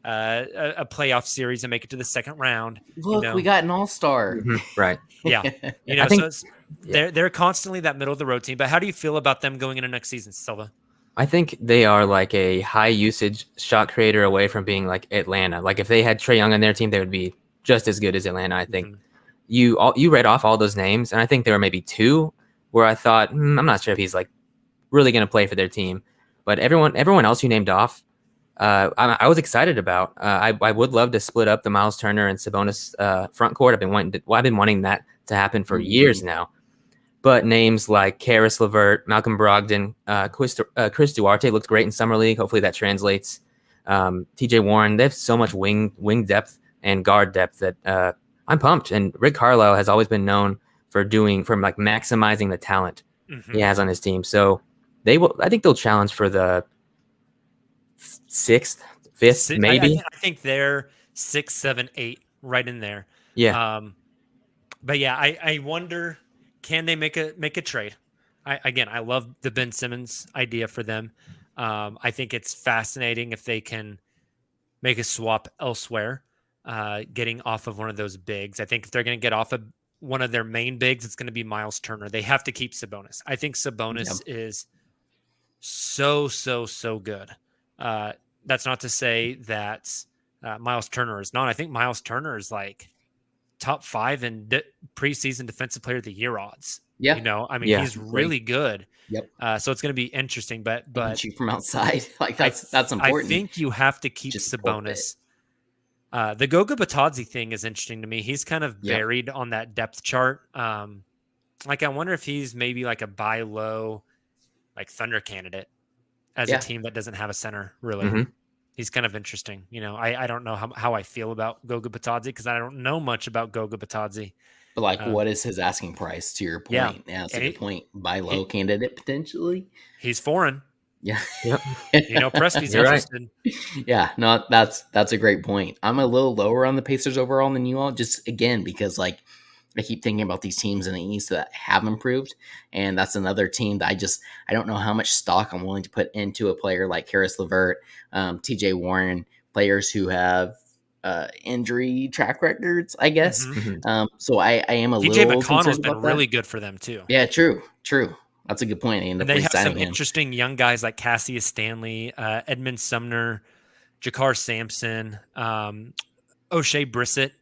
playoff series and make it to the second round. Look, we got an all-star. Mm-hmm. Right. Yeah. You know, I think, they're constantly that middle of the road team. But how do you feel about them going into next season, Silva? I think they are like a high usage shot creator away from being like Atlanta. Like if they had Trae Young on their team, they would be just as good as Atlanta. I think you read off all those names, and I think there were maybe two where I thought I'm not sure if he's like really going to play for their team. But everyone else you named off, I was excited about. I would love to split up the Miles Turner and Sabonis front court. I've been wanting that to happen for years now. But names like Karis LeVert, Malcolm Brogdon, Chris Duarte looked great in summer league. Hopefully that translates. TJ Warren, they have so much wing depth and guard depth that I'm pumped. And Rick Carlisle has always been known for maximizing the talent he has on his team. So I think they'll challenge for the 6th, 5th, maybe. I think they're 6, 7, 8, right in there. Yeah. But yeah, I wonder, can they make a trade? I love the Ben Simmons idea for them. I think it's fascinating if they can make a swap elsewhere, getting off of one of those bigs. I think if they're going to get off of one of their main bigs, it's going to be Miles Turner. They have to keep Sabonis. I think Sabonis is so good. That's not to say that Miles Turner is not. I think Miles Turner is like top 5 in preseason defensive player of the year odds. Yeah. You know, I mean, he's really good. Yep. So it's going to be interesting, but shoot from outside, like that's important. I think you have to keep Sabonis. The Goga Batadze thing is interesting to me. He's kind of buried on that depth chart. Like I wonder if he's maybe like a buy low, like Thunder candidate as a team that doesn't have a center really. Mhm. He's kind of interesting. You know, I don't know how I feel about Goga Batadze because I don't know much about Goga Batadze. But like, what is his asking price? To your point, yeah, that's a good point. Buy low candidate potentially. He's foreign. Yeah. Yep. You know, Presti's interested. Right. Yeah, no, that's a great point. I'm a little lower on the Pacers overall than you all, just again because like I keep thinking about these teams in the East that have improved, and that's another team that I don't know how much stock I'm willing to put into a player like Karis LeVert, T.J. Warren, players who have injury track records, I guess. Mm-hmm. So I am a TJ little McConnell's been about really that. good for them too. Yeah, true. That's a good point. And they have some interesting young guys like Cassius Stanley, Edmund Sumner, Jakar Sampson, O'Shea Brissett.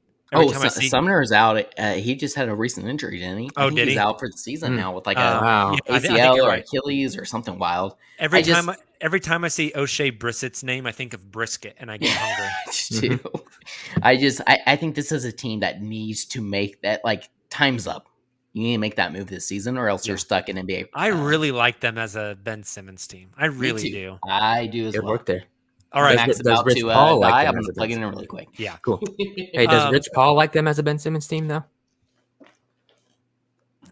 Sumner is out. He just had a recent injury, didn't he? I think he's out for the season now with like a ACL or Achilles or something wild. Every time I see O'Shea Brissett's name, I think of brisket and I get hungry. I think this is a team that needs to make that, like, time's up. You need to make that move this season or else you're stuck in NBA. I really like them as a Ben Simmons team. I really do. I do as well. Work there. All right. Max about Rich to Paul die. like I'm going to plug it in really quick. Yeah. Cool. Hey, does Rich Paul like them as a Ben Simmons team, though?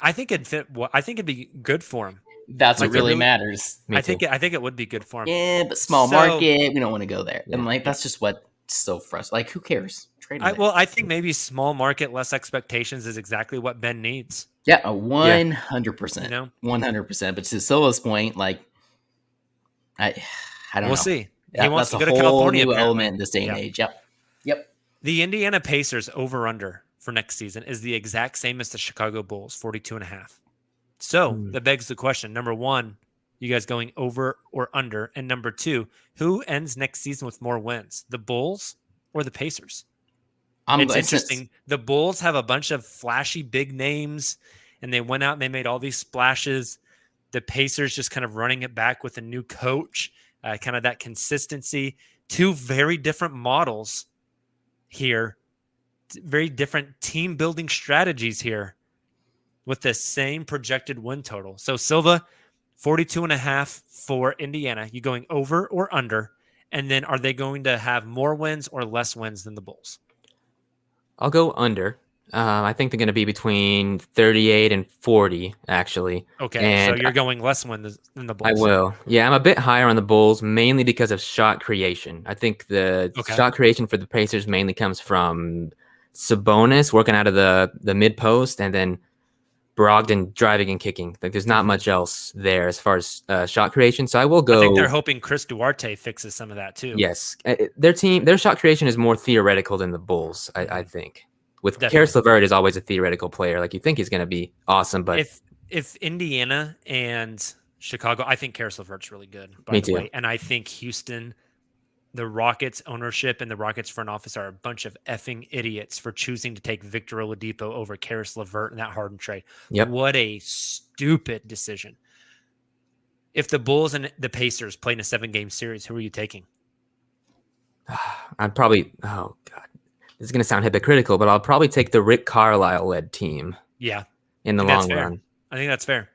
I think it'd fit. I think it'd be good for him. That's what really matters. I think it would be good for him. Yeah, but small market, we don't want to go there. And like that's just what's so frustrating. Like, who cares? I think maybe small market, less expectations is exactly what Ben needs. Yeah, 100%. You know, 100%. But to Sila's point, like, I don't know. We'll see. Yeah, he wants to go to whole California. New element in this day and age. Yep. The Indiana Pacers over/under for next season is the exact same as the Chicago Bulls, 42.5. So that begs the question: number one, you guys going over or under? And number two, who ends next season with more wins, the Bulls or the Pacers? It's interesting. The Bulls have a bunch of flashy big names, and they went out and they made all these splashes. The Pacers just kind of running it back with a new coach, kind of that consistency. Two very different models here, very different team building strategies here with the same projected win total. So Silva, 42.5 for Indiana. You going over or under? And then are they going to have more wins or less wins than the Bulls? I'll go under. I think they're going to be between 38 and 40, actually. Okay, and so you're going less wins than the Bulls. I will. Yeah, I'm a bit higher on the Bulls, mainly because of shot creation. I think the shot creation for the Pacers mainly comes from Sabonis working out of the mid post, and then Brogdon driving and kicking. Like, there's not much else there as far as shot creation. So I will go. I think they're hoping Chris Duarte fixes some of that too. Yes, their shot creation is more theoretical than the Bulls. I think. With Karis LeVert is always a theoretical player. Like, you think he's going to be awesome, but if Indiana and Chicago, I think Karis LeVert's really good. Me too. And I think Houston, the Rockets ownership and the Rockets front office are a bunch of effing idiots for choosing to take Victor Oladipo over Karis LeVert in that Harden trade. Yep. What a stupid decision. If the Bulls and the Pacers played in a 7-game series, who are you taking? I'd probably, oh God, this is going to sound hypocritical, but I'll probably take the Rick Carlisle-led team. Yeah. In the long run. I think that's fair.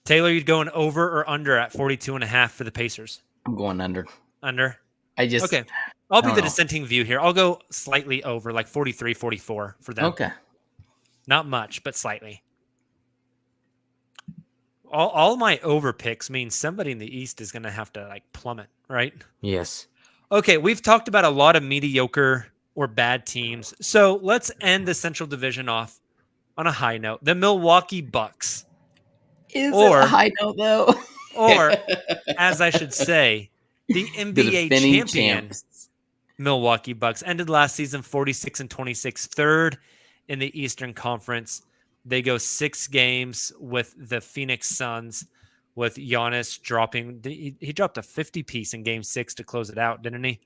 Taylor, you'd going over or under at 42.5 for the Pacers? I'm going under. Under? Okay. I'll be the dissenting view here. I'll go slightly over, like 43, 44 for them. Okay. Not much, but slightly. All my over picks mean somebody in the East is going to have to like plummet, right? Yes. Okay, we've talked about a lot of mediocre or bad teams. So let's end the Central Division off on a high note. The Milwaukee Bucks. Is it a high note, though? Or, as I should say, the The NBA defending champion champs. Milwaukee Bucks ended last season 46-26, third in the Eastern Conference. They go 6 games with the Phoenix Suns, with Giannis dropping. He dropped a 50 piece in Game 6 to close it out, didn't he?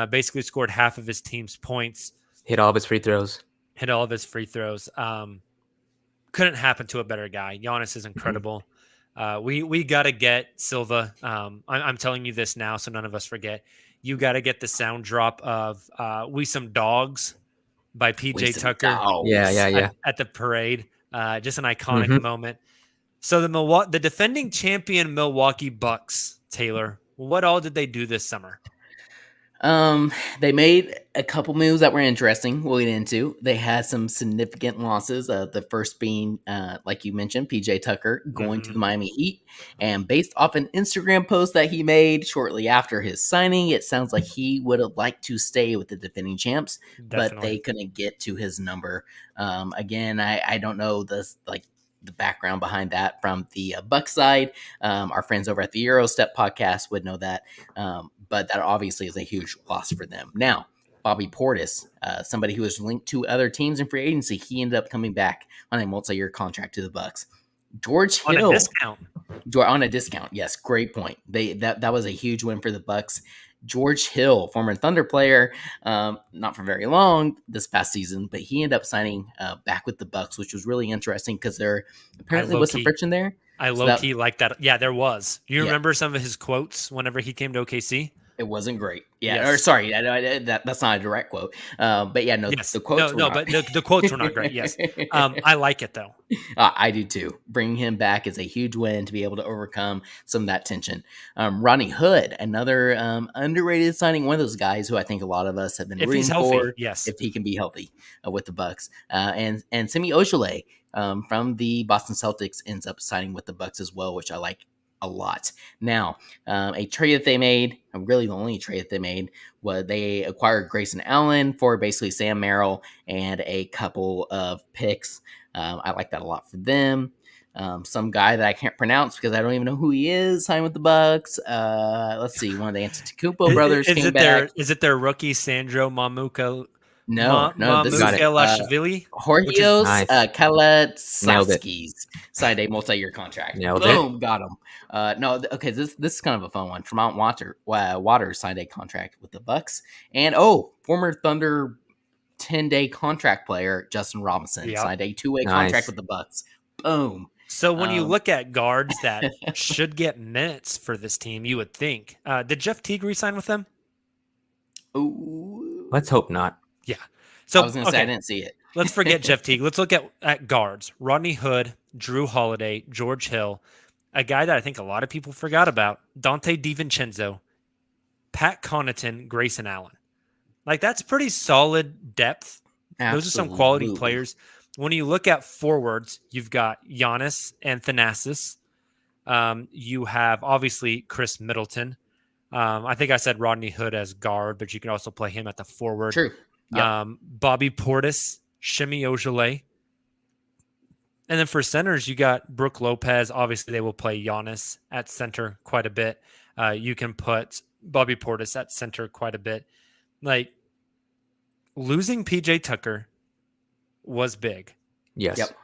Basically scored half of his team's points, Hit all of his free throws. hit all of his free throws. Couldn't happen to a better guy. Giannis is incredible. We got to get Silva. I'm telling you this now, so none of us forget. You got to get the sound drop of "We Some Dogs" by We PJ some Tucker dogs. Yeah. at the parade. Just an iconic moment. So the defending champion Milwaukee Bucks, Taylor, what all did they do this summer? They made a couple moves that were interesting. We'll get into. They had some significant losses. The first being, like you mentioned, PJ Tucker going to the Miami Heat, and based off an Instagram post that he made shortly after his signing, it sounds like he would have liked to stay with the defending champs, but they couldn't get to his number. Again, I don't know the background behind that from the Buck side. Our friends over at the Eurostep podcast would know that. But that obviously is a huge loss for them. Now, Bobby Portis, somebody who was linked to other teams in free agency, he ended up coming back on a multi-year contract to the Bucks. George Hill on a discount. Yes, great point. That was a huge win for the Bucks. George Hill, former Thunder player, not for very long this past season, but he ended up signing back with the Bucks, which was really interesting because there apparently was some friction there. I low-key like that. Yeah, there was. You remember some of his quotes whenever he came to OKC? It wasn't great. Yeah, yes. Or sorry, that's not a direct quote. But yeah, no, yes. The quotes were not. But the quotes were not great. Yes, I like it though. I do too. Bringing him back is a huge win to be able to overcome some of that tension. Rodney Hood, another underrated signing, one of those guys who I think a lot of us have been rooting for. Yes, if he can be healthy with the Bucks, and Semi Ojeleye from the Boston Celtics ends up signing with the Bucks as well, which I like a lot. Now, a trade that they made, really the only trade that they made, was they acquired Grayson Allen for basically Sam Merrill and a couple of picks. I like that a lot for them. Some guy that I can't pronounce because I don't even know who he is signed with the Bucks. Let's see, one of the Antetokounmpo brothers came back. Is it their rookie Sandro Mamuka? No, this is Horgios nice. Kaletsakis signed a multi-year contract. Boom, got him. Okay, this is kind of a fun one. Tremont Waters signed a contract with the Bucks, and former Thunder 10-day contract player Justin Robinson signed a 2-way contract with the Bucks. Boom. So when you look at guards that should get minutes for this team, you would think, did Jeff Teague re-sign with them? Ooh. Let's hope not. Yeah. So I was going to say I didn't see it. Let's forget Jeff Teague. Let's look at guards. Rodney Hood, Drew Holiday, George Hill, a guy that I think a lot of people forgot about, Dante DiVincenzo, Pat Connaughton, Grayson Allen. Like, that's pretty solid depth. Absolutely. Those are some quality players. When you look at forwards, you've got Giannis and Thanasis. You have, obviously, Chris Middleton. I think I said Rodney Hood as guard, but you can also play him at the forward. True. Yep. Bobby Portis, Semi Ojeleye. And then for centers, you got Brook Lopez. Obviously, they will play Giannis at center quite a bit. You can put Bobby Portis at center quite a bit. Like, losing PJ Tucker was big. Yes. Yep.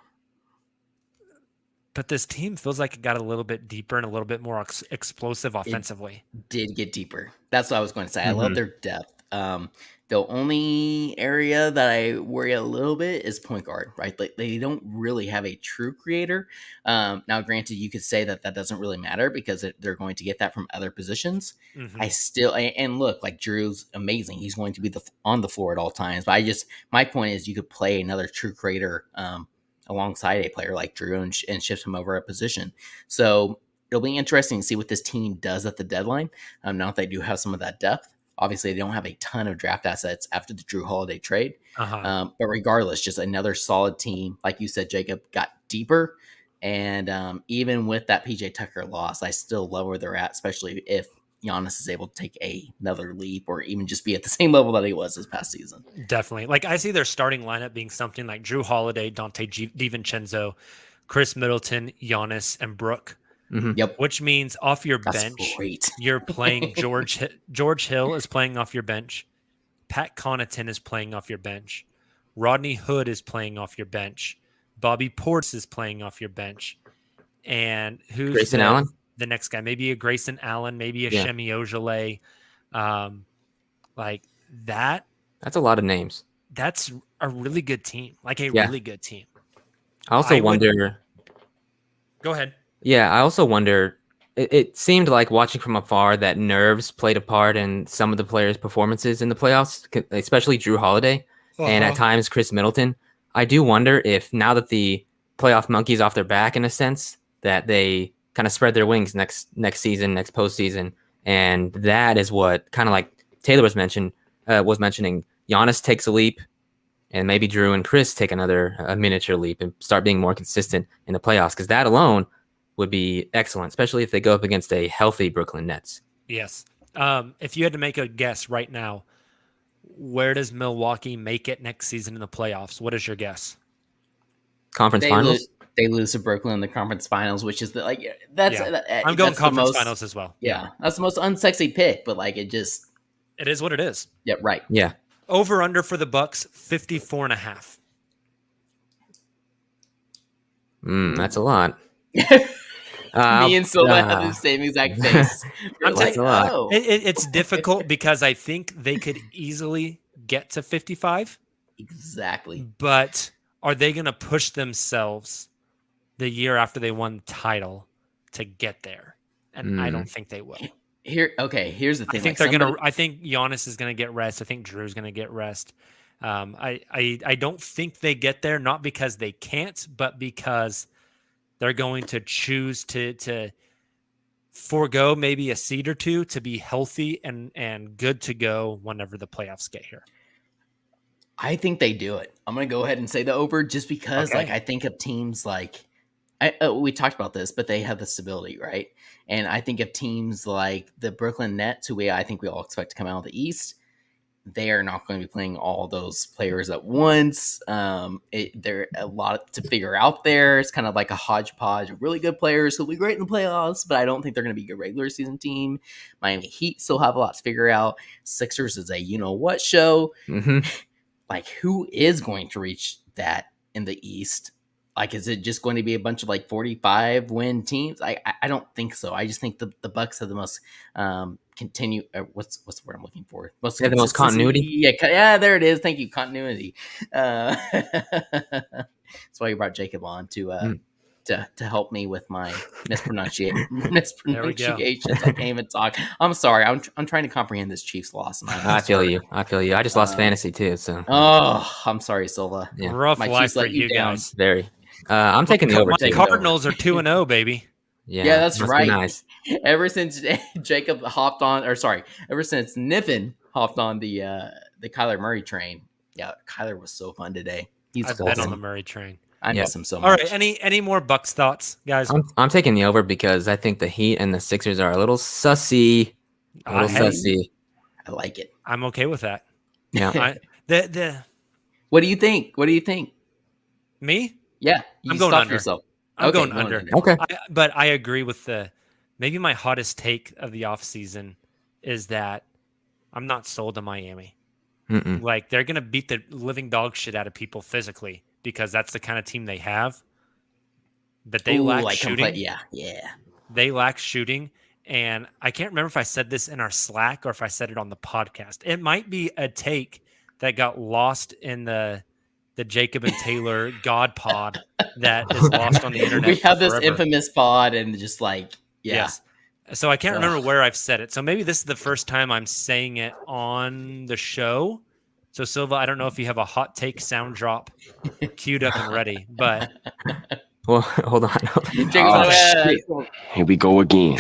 But this team feels like it got a little bit deeper and a little bit more explosive offensively. It did get deeper. That's what I was going to say. I love their depth. The only area that I worry a little bit is point guard, right? Like, they don't really have a true creator. Now, granted, you could say that doesn't really matter because they're going to get that from other positions. I still, and look, like, Drew's amazing. He's going to be on the floor at all times. But my point is you could play another true creator alongside a player like Drew and shift him over a position. So it'll be interesting to see what this team does at the deadline. Now that they do have some of that depth. Obviously, they don't have a ton of draft assets after the Drew Holiday trade. But regardless, just another solid team. Like you said, Jacob, got deeper. And even with that PJ Tucker loss, I still love where they're at, especially if Giannis is able to take another leap or even just be at the same level that he was this past season. Definitely. Like, I see their starting lineup being something like Drew Holiday, Dante DiVincenzo, Chris Middleton, Giannis, and Brook. Mhm. Yep. which means off your That's bench, great. you're playing George Hill is playing off your bench. Pat Connaughton is playing off your bench. Rodney Hood is playing off your bench. Bobby Portis is playing off your bench. And who's Grayson Allen? the next guy? Maybe a Grayson Allen, maybe a Yeah. Shemi Ojale. Like that. That's a lot of names. That's a really good team. Like a Yeah. really good team. I also I would- wonder. Go ahead. Yeah, I also wonder. It seemed like watching from afar that nerves played a part in some of the players' performances in the playoffs, especially Drew Holiday and at times Chris Middleton. I do wonder if now that the playoff monkey's off their back in a sense, that they kind of spread their wings next season, next postseason, and that is what kind of like Tayler was mentioning. Giannis takes a leap, and maybe Drew and Chris take a miniature leap and start being more consistent in the playoffs, because that alone would be excellent, especially if they go up against a healthy Brooklyn Nets. Yes. If you had to make a guess right now, where does Milwaukee make it next season in the playoffs? What is your guess? Conference finals? They lose to Brooklyn in the conference finals, which is I'm I'm going conference finals as well. Yeah, that's the most unsexy pick, but like it is what it is. Yeah, right. Yeah. Over under for the Bucks, 54.5. That's a lot. Me and Silva have the same exact face. I'm like, a lot. oh. It's difficult because I think they could easily get to 55. Exactly. But are they going to push themselves the year after they won the title to get there? And I don't think they will. Here's the thing. I think Giannis is going to get rest. I think Drew's going to get rest. I don't think they get there, not because they can't, but because they're going to choose to forego maybe a seed or two to be healthy and good to go whenever the playoffs get here. I think they do it. I'm going to go ahead and say the over just because I think of teams like we talked about this, but they have the stability, right? And I think of teams like the Brooklyn Nets, who I think we all expect to come out of the East. They are not going to be playing all those players at once. There a lot to figure out there. It's kind of like a hodgepodge of really good players who'll be great in the playoffs, but I don't think they're going to be a regular season team. Miami Heat still have a lot to figure out. Sixers is a you-know-what show. Mm-hmm. Like, who is going to reach that in the East? Like, is it just going to be a bunch of 45 win teams? I don't think so. I just think the Bucks have the most continue. What's the word I'm looking for? The most continuity. Yeah, there it is. Thank you, continuity. That's why you brought Jacob on to help me with my mispronunciations. I can't even talk. I'm sorry. I'm trying to comprehend this Chiefs loss. I feel you. I just lost fantasy too. So. Oh, I'm sorry, Silva. Yeah. Rough My life Chiefs for let you you down. guys. Very. I'm taking the over. My Cardinals are 2-0, baby. Yeah, that's must be right. Nice. Ever since Jacob hopped on, ever since Niffin hopped on the Kyler Murray train. Yeah, Kyler was so fun today. I've been on the Murray train. I miss him so much. All right, any more Bucks thoughts, guys? I'm taking the over because I think the Heat and the Sixers are a little sussy. Sussy. I like it. I'm okay with that. Yeah. What do you think? Me? Yeah, I'm going under. Yourself. I'm going under. Okay. But I agree with maybe my hottest take of the offseason is that I'm not sold on Miami. Mm-mm. Like, they're going to beat the living dog shit out of people physically because that's the kind of team they have. But they lack shooting. Yeah. They lack shooting. And I can't remember if I said this in our Slack or if I said it on the podcast. It might be a take that got lost in the Jacob and Taylor God pod that is lost on the internet. We have this forever. Infamous pod and just Yes. So I can't remember where I've said it. So maybe this is the first time I'm saying it on the show. So Silva, I don't know if you have a hot take sound drop queued up and ready, but Well, hold on. Here we go again.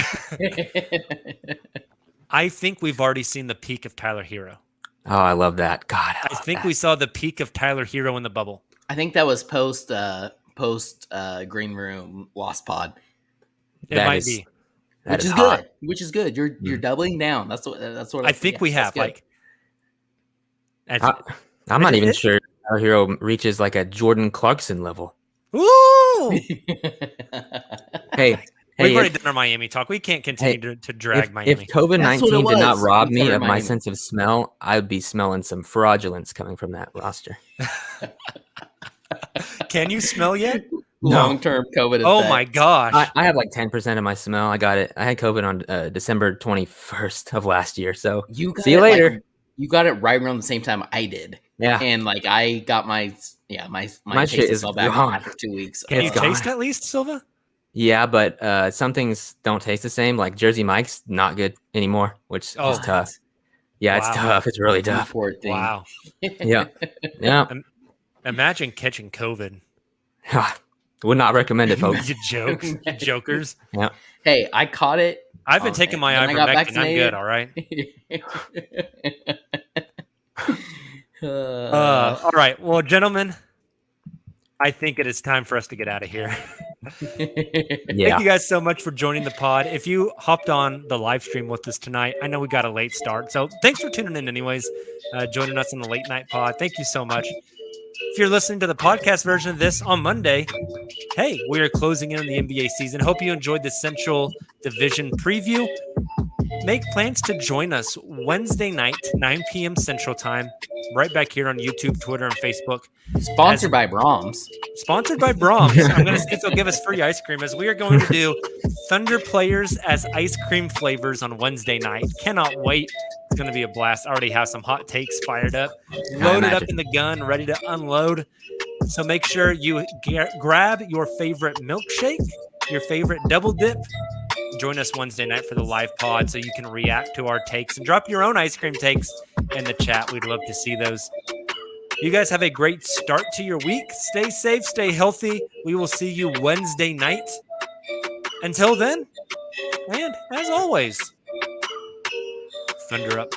I think we've already seen the peak of Tyler Hero. Oh, I love that. God, I think we saw the peak of Tyler Hero in the bubble. I think that was post Green Room Lost Pod. It might be. Which is good. Which is good. You're doubling down. That's what I think we have. Like, I'm not even sure our hero reaches like a Jordan Clarkson level. Woo! Hey, We've Hey, already done our Miami talk. We can't continue to drag if Miami. COVID-19 did not was. rob We me covered of my Miami. sense of smell, I would be smelling some fraudulence coming from that roster. Can you smell yet? No. Long-term COVID. Oh my effects. gosh. I have like 10% of my smell. I got it. I had COVID on December 21st of last year. So You got see you it, later. Like, you got it right around the same time I did. Yeah. And like I got my My taste shit of is smell back gone. after 2 weeks. Can you It's gone. taste at least, Silva? Yeah, but some things don't taste the same. Like Jersey Mike's not good anymore, which Oh. is tough. Yeah, it's Wow. tough. It's really tough. Poor thing. Wow. Yeah. Yeah. Imagine catching COVID. Would not recommend it, folks. You jokes. You jokers. Yeah. Hey, I caught it. I've been taking my when I got ivermectin. I'm good, vaccinated. all right? Uh, All right. Well, gentlemen, I think it is time for us to get out of here. Yeah. Thank you guys so much for joining the pod. If you hopped on the live stream with us tonight, I know we got a late start. So thanks for tuning in anyways, joining us on the late night pod. Thank you so much. If you're listening to the podcast version of this on Monday, hey, we are closing in on the NBA season. Hope you enjoyed the Central Division preview. Make plans to join us Wednesday night, 9 p.m. Central Time, right back here on YouTube, Twitter, and Facebook. Sponsored by Brahms. Sponsored by Brahms. I'm going to see if they'll give us free ice cream, as we are going to do Thunder players as ice cream flavors on Wednesday night. Cannot wait. It's going to be a blast. I already have some hot takes fired up, loaded up in the gun, ready to unload. So make sure you grab your favorite milkshake, your favorite double dip. Join us Wednesday night for the live pod so you can react to our takes and drop your own ice cream takes in the chat. We'd love to see those. You guys have a great start to your week. Stay safe, stay healthy. We will see you Wednesday night. Until then, and as always, Thunder up.